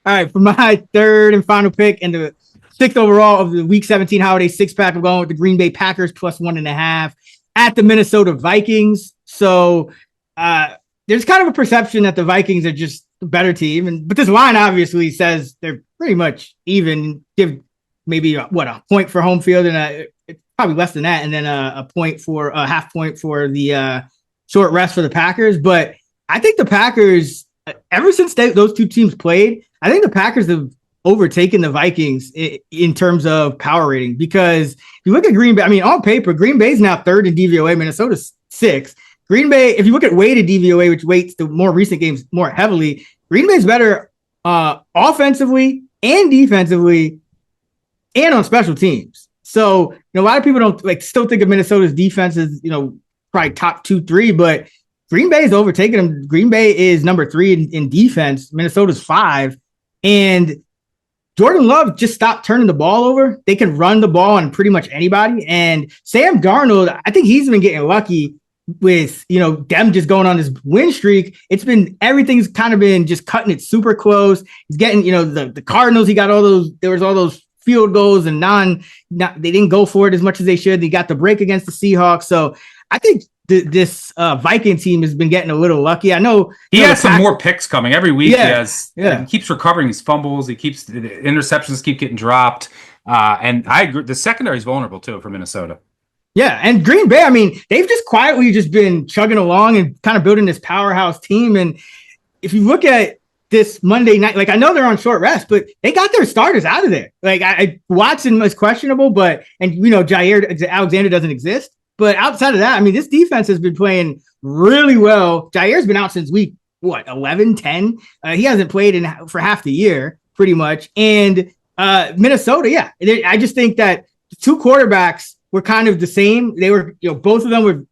right, for my third and final pick and the 6th overall of the Week 17 Holiday 6-pack, I'm going with the Green Bay Packers plus 1.5 at the Minnesota Vikings. So there's kind of a perception that the Vikings are just a better team, but this line obviously says they're pretty much even. Give maybe a point for home field and probably less than that, and then a half point for the short rest for the Packers. But I think the Packers, ever since those two teams played, I think the Packers have overtaken the Vikings in terms of power rating, because if you look at Green Bay, I mean, on paper, Green Bay's now 3rd in DVOA, Minnesota's 6th. Green Bay, if you look at weighted DVOA, which weights the more recent games more heavily, Green Bay's better offensively and defensively and on special teams. So, a lot of people don't still think of Minnesota's defense as, probably top 2-3, but Green Bay's overtaken them. Green Bay is number 3 in defense. Minnesota's 5. And Jordan Love just stopped turning the ball over. They can run the ball on pretty much anybody. And Sam Darnold, I think he's been getting lucky with, them just going on this win streak. Everything's kind of been just cutting it super close. He's getting, the Cardinals, he got there was all those field goals and they didn't go for it as much as they should. They got the break against the Seahawks. So I think this Viking team has been getting a little lucky. I know he has some more picks coming every week. He keeps recovering his fumbles. The interceptions keep getting dropped. And I agree. The secondary is vulnerable too for Minnesota. Yeah. And Green Bay, I mean, they've just quietly been chugging along and kind of building this powerhouse team. And if you look at this Monday night, I know they're on short rest, but they got their starters out of there. Watson is questionable, Jair Alexander doesn't exist. But outside of that, I mean, this defense has been playing really well. Jair's been out since week 11, 10. He hasn't played for half the year, pretty much. And Minnesota, I just think that the two quarterbacks were kind of the same. They were, both of them were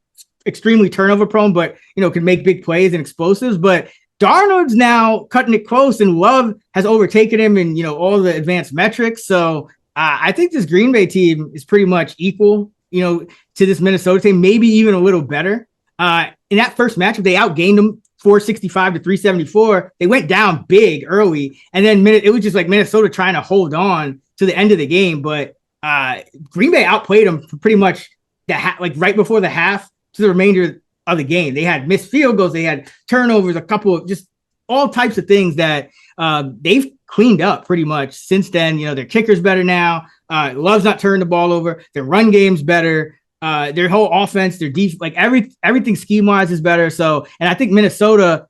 extremely turnover prone, but could make big plays and explosives. But Darnold's now cutting it close, and Love has overtaken him in all the advanced metrics. So I think this Green Bay team is pretty much equal, to this Minnesota team, maybe even a little better. In that first matchup, they outgained them 465 to 374. They went down big early, and then it was just like Minnesota trying to hold on to the end of the game. But Green Bay outplayed them for pretty much right before the half to the remainder of the game. They had missed field goals, they had turnovers, a couple of just all types of things that they've cleaned up pretty much since then. Their kicker's better now. Love's not turning the ball over. Their run game's better. Their whole offense, their everything scheme-wise is better. So, and I think Minnesota,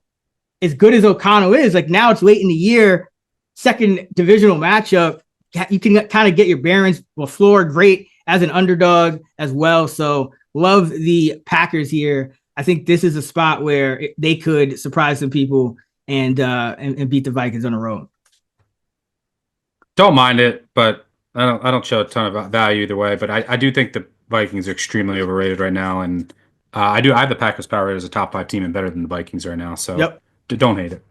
as good as O'Connell is, now it's late in the year, second divisional matchup, you can kind of get your bearings. LaFleur, great as an underdog as well. So love the Packers here. I think this is a spot where they could surprise some people and beat the Vikings on the road. Don't mind it, but I don't show a ton of value either way. But I do think the Vikings are extremely overrated right now, and I have the Packers power rated as a top 5 team and better than the Vikings right now. So don't hate it.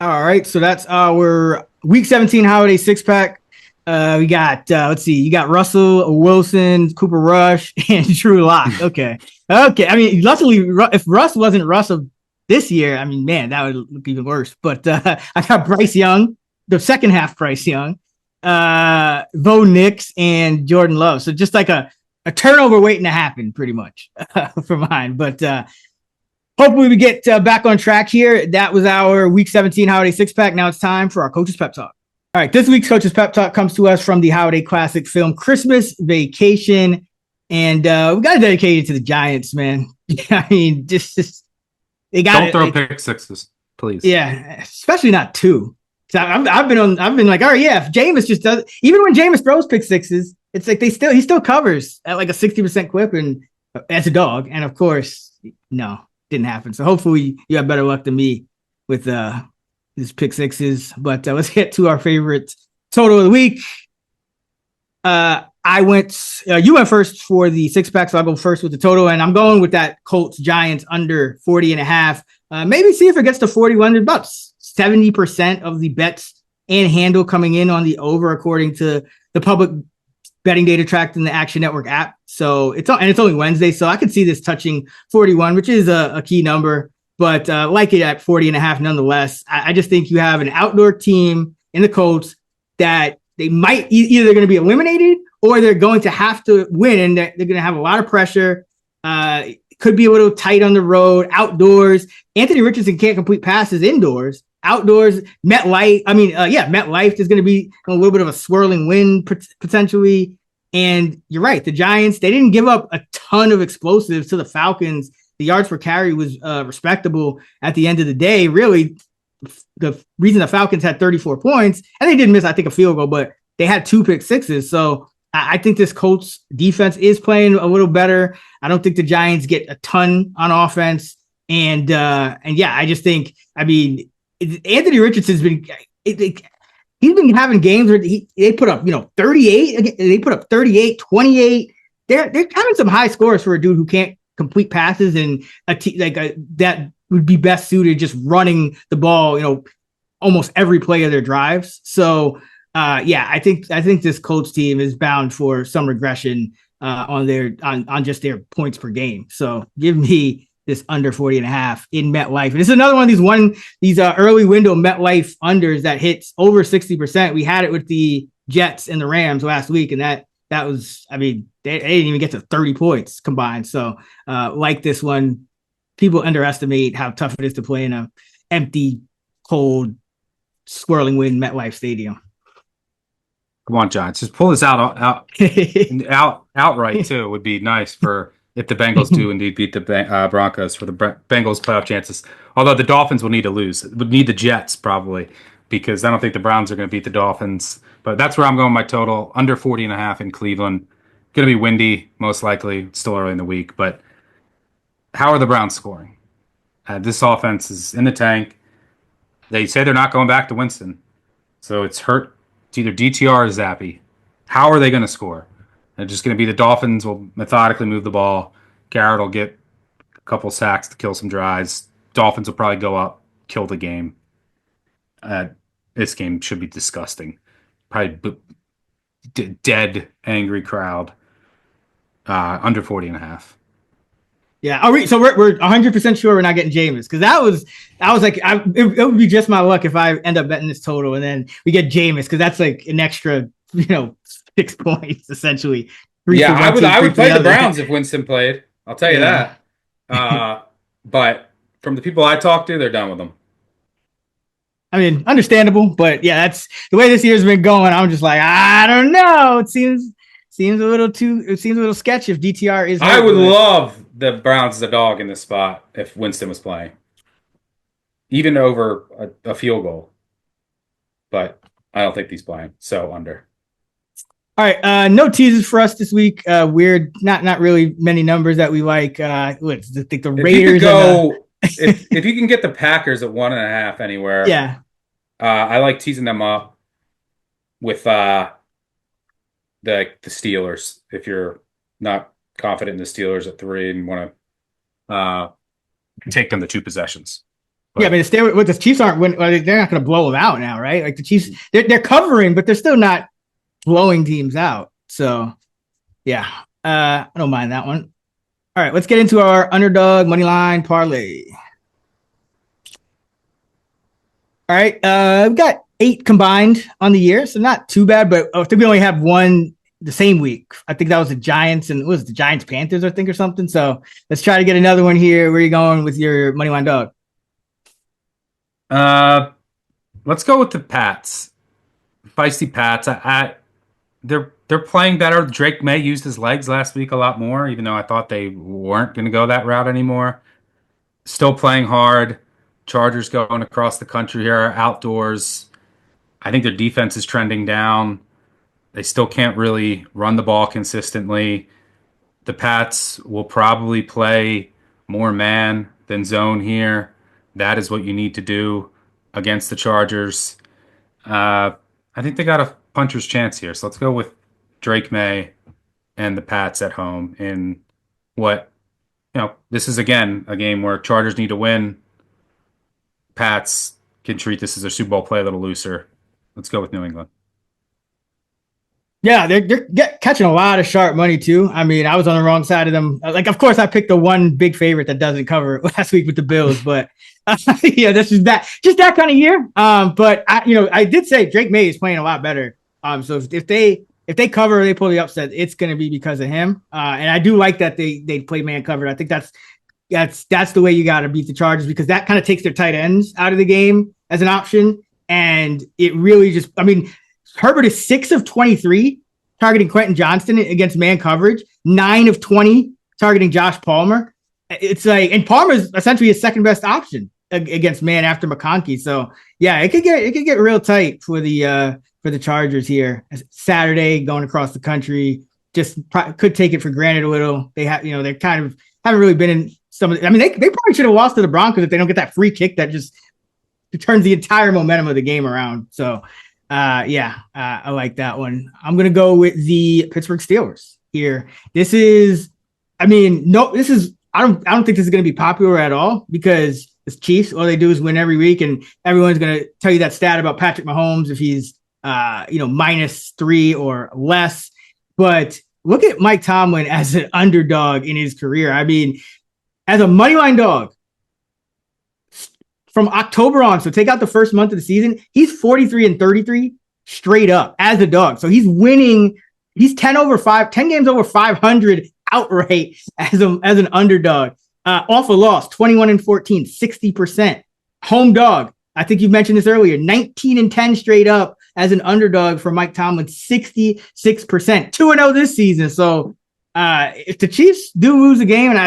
All right, so that's our Week 17 Holiday 6-pack. We got you got Russell Wilson, Cooper Rush, and Drew Lock. Okay. I mean, luckily, if Russ wasn't Russell this year, I mean, man, that would look even worse. But I got Bryce Young, the second half Bryce Young, Bo Nix, and Jordan Love. So just like a turnover waiting to happen, pretty much for mine. But hopefully we get back on track here. That was our Week 17 Holiday 6-pack. Now it's time for our Coach's Pep Talk. All right, this week's Coach's Pep Talk comes to us from the Holiday Classic film Christmas Vacation. And we got to dedicate it to the Giants, man. I mean, just they got Don't throw pick sixes, please. Yeah, especially not two. So I've been like, all right, yeah. If Jameis just does, even when Jameis throws pick sixes, it's like he still covers at like a 60% clip, and as a dog. And of course, no, didn't happen. So hopefully you have better luck than me with these pick sixes. But let's get to our favorite total of the week. You went first for the 6-pack, so I'll go first with the total, and I'm going with that Colts Giants under 40.5. Maybe see if it gets to 41. About 70% of the bets and handle coming in on the over, according to the public betting data tracked in the Action Network app. So it's only Wednesday, so I could see this touching 41, which is a key number, but like it at 40.5 nonetheless. I just think you have an outdoor team in the Colts that they might either going to be eliminated or they're going to have to win, and they're going to have a lot of pressure. Could be a little tight on the road. Outdoors, Anthony Richardson can't complete passes indoors. Outdoors, MetLife is going to be a little bit of a swirling wind potentially. And you're right, the Giants, they didn't give up a ton of explosives to the Falcons. The yards per carry was respectable at the end of the day. Really, the reason the Falcons had 34 points, and they did miss, I think, a field goal, but they had 2 pick sixes. So I think this Colts defense is playing a little better. I don't think the Giants get a ton on offense. And yeah, I just think, Anthony Richardson's been, he's been having games where they put up, 38. They put up 38, 28. They're having some high scores for a dude who can't complete passes, and that would be best suited just running the ball, almost every play of their drives. So yeah, I think this Colts team is bound for some regression on just their points per game. So give me this under 40.5 in MetLife. And this is another one of these early window MetLife unders that hits over 60%. We had it with the Jets and the Rams last week, and that was, they didn't even get to 30 points combined. So like this one, people underestimate how tough it is to play in a empty, cold, swirling wind MetLife Stadium. Come on, Giants, just pull this outright too. Would be nice for if the Bengals do indeed beat the Broncos for the Bengals playoff chances. Although the Dolphins will need to lose, would need the Jets probably, because I don't think the Browns are going to beat the Dolphins. But that's where I'm going. My total under 40.5 in Cleveland. Going to be windy, most likely. It's still early in the week, but how are the Browns scoring? This offense is in the tank. They say they're not going back to Winston, so it's hurt. It's either DTR or Zappy. How are they going to score? They're just going to be the Dolphins will methodically move the ball. Garrett will get a couple sacks to kill some drives. Dolphins will probably go up, kill the game. This game should be disgusting. Probably dead, angry crowd. Under 40.5. Yeah, so we're 100% sure we're not getting Jameis, because I was like, it would be just my luck if I end up betting this total and then we get Jameis, because that's like an extra 6 points essentially. I would play the Browns if Winston played. I'll tell you that. But from the people I talk to, they're done with them. Understandable, but yeah, that's the way this year's been going. I'm just like, I don't know. It seems a little sketchy if DTR is. I would love the Browns as a dog in this spot if Winston was playing, even over a field goal. But I don't think he's playing, so under. All right, no teasers for us this week. Weird, not really many numbers that we like. I think the Raiders. If you can get the Packers at 1.5 anywhere, yeah. I like teasing them up with the Steelers. If you're not confident in the Steelers at 3 and want to take them to 2 possessions. But, the Chiefs aren't winning. They're not going to blow them out now, right? Like the Chiefs, they're covering, but they're still not blowing teams out. So, yeah, I don't mind that one. All right, let's get into our underdog money line parlay. All right, we've got 8 combined on the year, so not too bad, but I think we only have one the same week. I think that was the Giants, and it was the Giants Panthers, I think, or something. So let's try to get another one here. Where are you going with your money line dog? Let's go with the Pats. Feisty Pats. They're they're playing better. Drake May used his legs last week a lot more, even though I thought they weren't going to go that route anymore. Still playing hard. Chargers going across the country here, outdoors. I think their defense is trending down. They still can't really run the ball consistently. The Pats will probably play more man than zone here. That is what you need to do against the Chargers. Uh, I think they got a puncher's chance here. So let's go with Drake May and the Pats at home in what, this is again a game where Chargers need to win. Pats can treat this as their Super Bowl, play a little looser. Let's go with New England. Yeah, they're catching a lot of sharp money too. I mean, I was on the wrong side of them. Like, of course, I picked the one big favorite that doesn't cover last week with the Bills, but yeah, this is just that kind of year. But I did say Drake May is playing a lot better. So if they cover or they pull the upset, it's going to be because of him. And I do like that they play man covered. I think that's the way you got to beat the Chargers, because that kind of takes their tight ends out of the game as an option, and it really just, I mean, Herbert is 6 of 23 targeting Quentin Johnston against man coverage, 9 of 20 targeting Josh Palmer. It's like, and Palmer is essentially his second best option against man after McConkey. So yeah, it could get real tight for the Chargers here. Saturday going across the country, just could take it for granted a little. They have, they kind of haven't really been in some of the, I mean, they probably should have lost to the Broncos if they don't get that free kick that just turns the entire momentum of the game around. So I like that one. I'm gonna go with the Pittsburgh Steelers here. I don't think this is gonna be popular at all, because it's Chiefs. All they do is win every week, and everyone's gonna tell you that stat about Patrick Mahomes if he's -3 or less. But look at Mike Tomlin as an underdog in his career. I mean, as a moneyline dog, from October on, so take out the first month of the season, he's 43-33 straight up as a dog. So he's winning. He's 10 games over 500 outright as an underdog. Off a loss, 21-14, 60%. Home dog, I think you mentioned this earlier, 19-10 straight up as an underdog for Mike Tomlin, 66%. 2-0 this season. So if the Chiefs do lose a game, and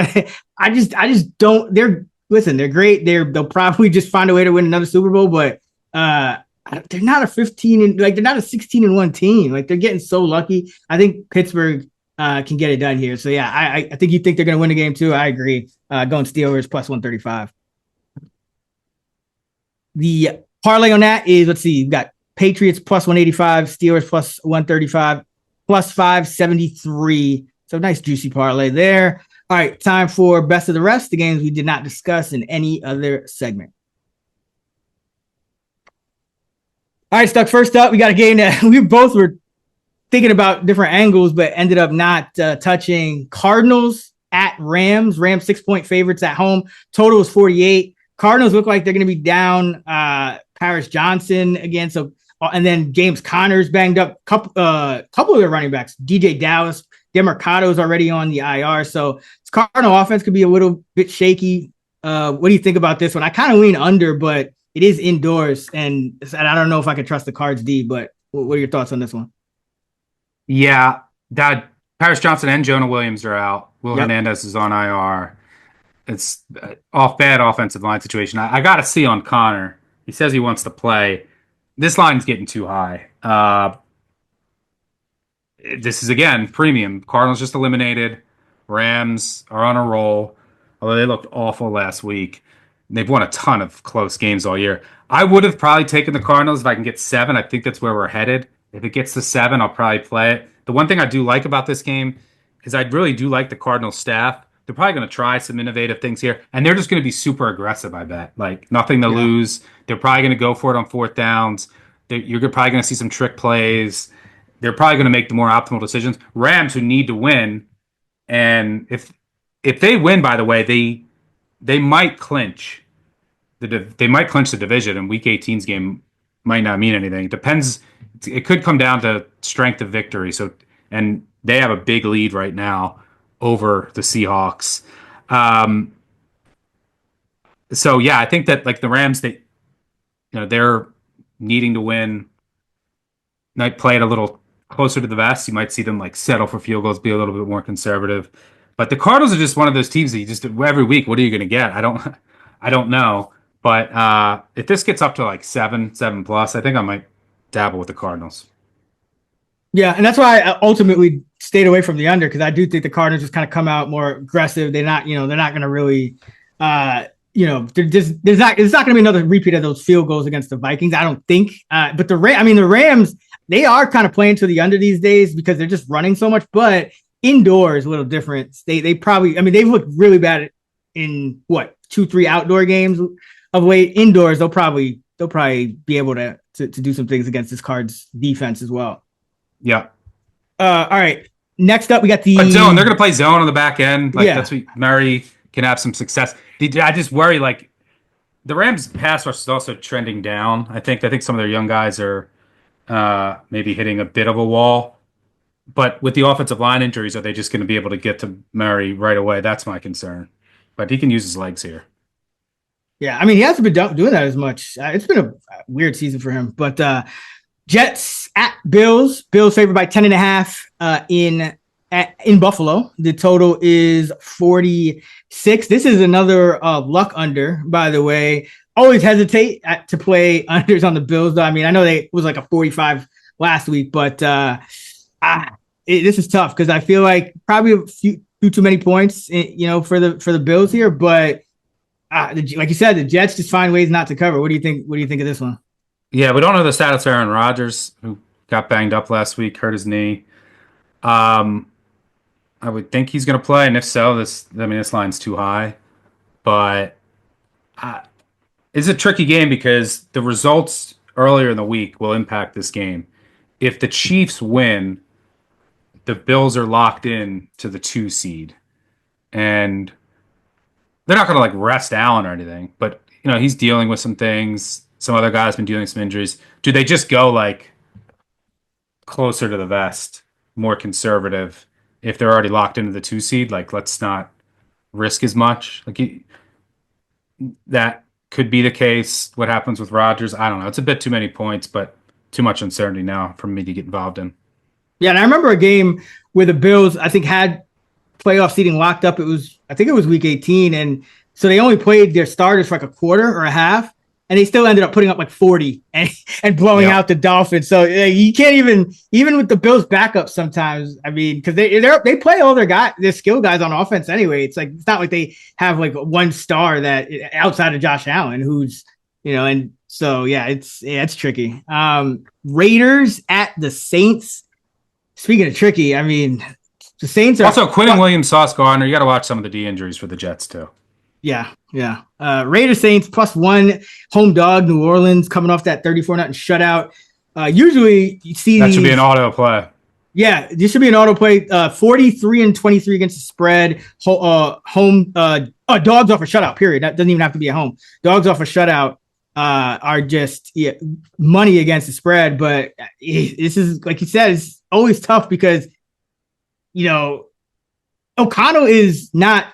I just don't, they're great. They'll probably just find a way to win another Super Bowl, but they're not a 16-1 team. Like, they're getting so lucky. I think Pittsburgh can get it done here. So yeah, I think you think they're going to win the game too. I agree. Going Steelers plus 135. The parlay on that is, let's see, you've got Patriots plus 185, Steelers plus 135, plus 573. So nice juicy parlay there. All right, time for best of the rest, the games we did not discuss in any other segment. All right, Stuck, first up, we got a game that we both were thinking about different angles, but ended up not touching. Cardinals at Rams. Rams 6-point favorites at home. Total is 48. Cardinals look like they're going to be down Paris Johnson again. So, and then James Conner's banged up. Couple of their running backs, DJ Dallas, DeMarcado's already on the IR. So this Cardinal offense could be a little bit shaky. What do you think about this one? I kind of lean under, but it is indoors, and I don't know if I can trust the Cards D, but what are your thoughts on this one? Yeah, that Paris Johnson and Jonah Williams are out. Will Hernandez is on IR. It's bad offensive line situation. I got to see on Connor. He says he wants to play. This line's getting too high. This is, again, premium. Cardinals just eliminated. Rams are on a roll, although they looked awful last week. They've won a ton of close games all year. I would have probably taken the Cardinals if I can get 7. I think that's where we're headed. If it gets to 7, I'll probably play it. The one thing I do like about this game is I really do like the Cardinals staff. They're probably going to try some innovative things here, and they're just going to be super aggressive, I bet. Like, nothing to lose. They're probably going to go for it on fourth downs. You're probably going to see some trick plays. They're probably going to make the more optimal decisions. Rams, who need to win, and if they win, by the way, they might clinch. They might clinch the division, and Week 18's game might not mean anything. It depends. It could come down to strength of victory. So, and they have a big lead right now over the Seahawks. So yeah, I think that, like, the Rams, they're needing to win. Might play it a little closer to the vest, you might see them like settle for field goals, be a little bit more conservative. But the Cardinals are just one of those teams that you just every week, what are you going to get? I don't know. But if this gets up to like 7 plus, I think I might dabble with the Cardinals. Yeah, and that's why I ultimately stayed away from the under, because I do think the Cardinals just kind of come out more aggressive. They're not going to really, there's not going to be another repeat of those field goals against the Vikings, I don't think. But the Rams, they are kind of playing to the under these days because they're just running so much. But indoors, a little different. They probably, they've looked really bad in 2-3 outdoor games of late. Indoors, they'll probably be able to do some things against this Cards defense as well. Yeah. All right. Next up, we got the zone. They're going to play zone on the back end. That's what Murray can have some success. I just worry the Rams pass rush is also trending down. I think some of their young guys are maybe hitting a bit of a wall. But with the offensive line injuries, are they just going to be able to get to Murray right away? That's my concern. But he can use his legs here. Yeah, he hasn't been doing that as much. It's been a weird season for him. But Jets at Bills. Bills favored by 10.5 in Buffalo. The total is 46. This is another luck under, by the way. Always hesitate to play unders on the Bills, though. I know it was like a 45 last week, but this is tough because I feel like probably a few too many points, for the Bills here. But like you said, the Jets just find ways not to cover. What do you think? What do you think of this one? Yeah, we don't know the status of Aaron Rodgers, who got banged up last week, hurt his knee. I would think he's going to play, and if so, this line's too high. But it's a tricky game because the results earlier in the week will impact this game. If the Chiefs win, the Bills are locked in to the 2 seed, and they're not going to rest Allen or anything. But he's dealing with some things. Some other guys been dealing with some injuries. Do they just go closer to the vest, more conservative, if they're already locked into the 2 seed? Let's not risk as much. That could be the case. What happens with Rodgers? I don't know. It's a bit too many points, but too much uncertainty now for me to get involved in. Yeah, and I remember a game where the Bills, I think, had playoff seeding locked up. I think it was week 18, and so they only played their starters for a quarter or a half. And they still ended up putting up 40 and blowing out the Dolphins. So you can't even with the Bills backup sometimes. Because they play all their skill guys on offense anyway. It's not like they have one star that outside of Josh Allen, who's and so it's tricky. Raiders at the Saints. Speaking of tricky, the Saints are also Quinn Williams, Sauce Gardner. You got to watch some of the D injuries for the Jets too. Yeah. Raiders Saints +1 home dog. New Orleans coming off that 34-0 shutout. Usually you see that should be an auto play. Yeah, this should be an auto play. 43-23 against the spread. Home dogs off a shutout. Period. That doesn't even have to be at home. Dogs off a shutout are just money against the spread. But this is, like you said, it's always tough because O'Connell is not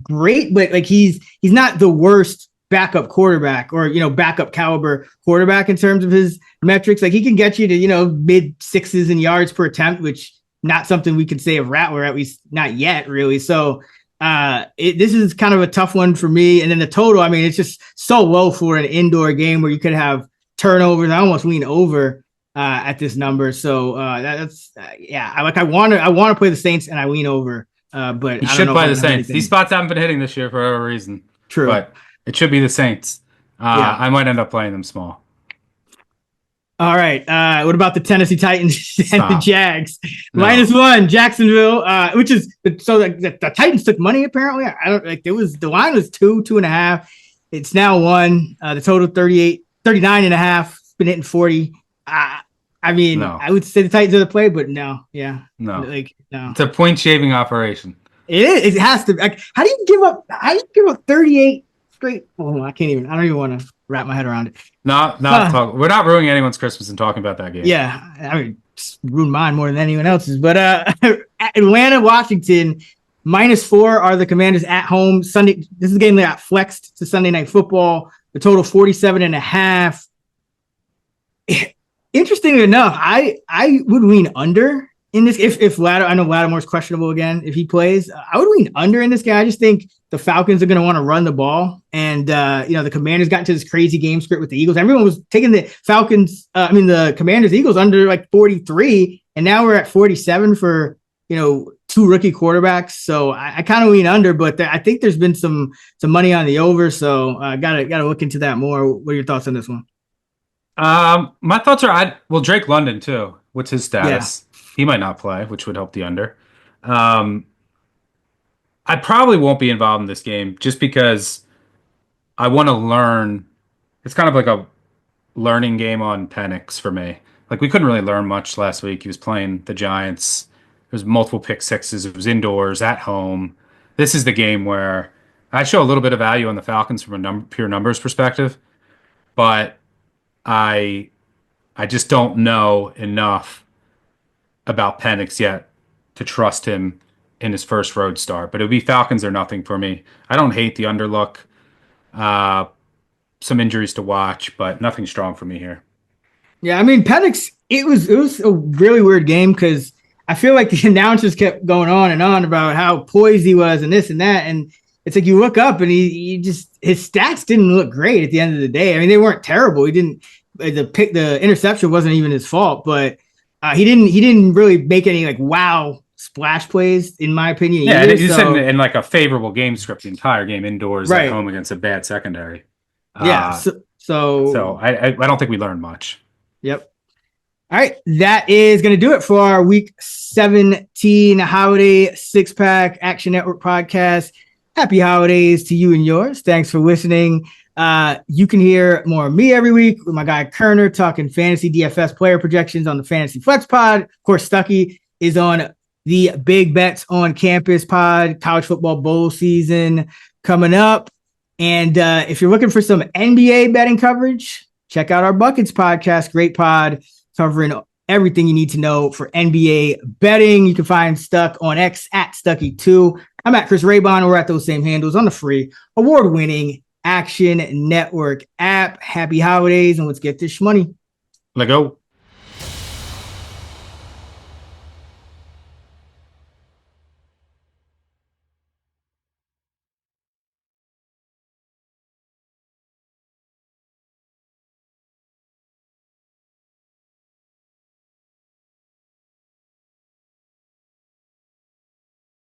great, but he's not the worst backup quarterback or backup caliber quarterback in terms of his metrics. He can get you to mid 6s in yards per attempt, which not something we could say of Rattler, at least not yet, really. So this is kind of a tough one for me. And then the total, it's just so low for an indoor game where you could have turnovers. I almost lean over at this number. So that's I want to play the Saints and I lean over. But you should play the Saints. These spots haven't been hitting this year for whatever reason. True, but it should be the Saints. I might end up playing them small. All right. What about the Tennessee Titans and the Jags? No. -1, Jacksonville, which is so the Titans took money apparently. I don't the line was 2.5. It's now 1. The total 39.5. It's been hitting 40. No. I would say the Titans are the play, but no. Yeah. No. No. It's a point shaving operation. It is. It has to. How do you give up 38 straight? Oh, I don't even want to wrap my head around it. We're not ruining anyone's Christmas and talking about that game. Yeah. Just ruined mine more than anyone else's. But Atlanta, Washington, -4 are the Commanders at home. Sunday. This is a game that got flexed to Sunday Night Football. The total 47.5. interestingly enough, I would lean under in this. If I know Lattimore's questionable again. If he plays, I would lean under in this game. I just think the Falcons are going to want to run the ball, and the Commanders got into this crazy game script with the Eagles. Everyone was taking the the Commanders Eagles under like 43, and now we're at 47 for two rookie quarterbacks. So I kind of lean under, but I think there's been some money on the over. So gotta look into that more. What are your thoughts on this one? My thoughts are Drake London too. What's his status? Yeah. He might not play, which would help the under. I probably won't be involved in this game just because I want to learn. It's kind of like a learning game on Penix for me. Like we couldn't really learn much last week. He was playing the Giants. There was multiple pick sixes. It was indoors at home. This is the game where I show a little bit of value on the Falcons from a pure numbers perspective, but I just don't know enough about Penix yet to trust him in his first road start. But it would be Falcons or nothing for me. I don't hate the underlook. Some injuries to watch, but nothing strong for me here. Yeah, I mean Penix, it was a really weird game because I feel like the announcers kept going on and on about how poised he was and this and that, and it's like you look up and his stats didn't look great at the end of the day. I mean, they weren't terrible. The interception wasn't even his fault, but he didn't really make any like wow splash plays in my opinion. Yeah, either, you said in like a favorable game script the entire game indoors right. At home against a bad secondary. Yeah, so I don't think we learned much. Yep. All right, that is going to do it for our Week 17 Holiday Six Pack Action Network podcast. Happy holidays to you and yours. Thanks for listening. You can hear more of me every week with my guy Kerner talking fantasy DFS player projections on the Fantasy Flex Pod. Of course, Stuckey is on the Big Bets on Campus Pod. College football bowl season coming up. And if you're looking for some NBA betting coverage, check out our Buckets podcast. Great pod covering everything you need to know for NBA betting. You can find Stuck on X at Stuckey2. I'm at Chris Raybon. We're at those same handles on the free award-winning Action Network app. Happy holidays, and let's get this money. Let go.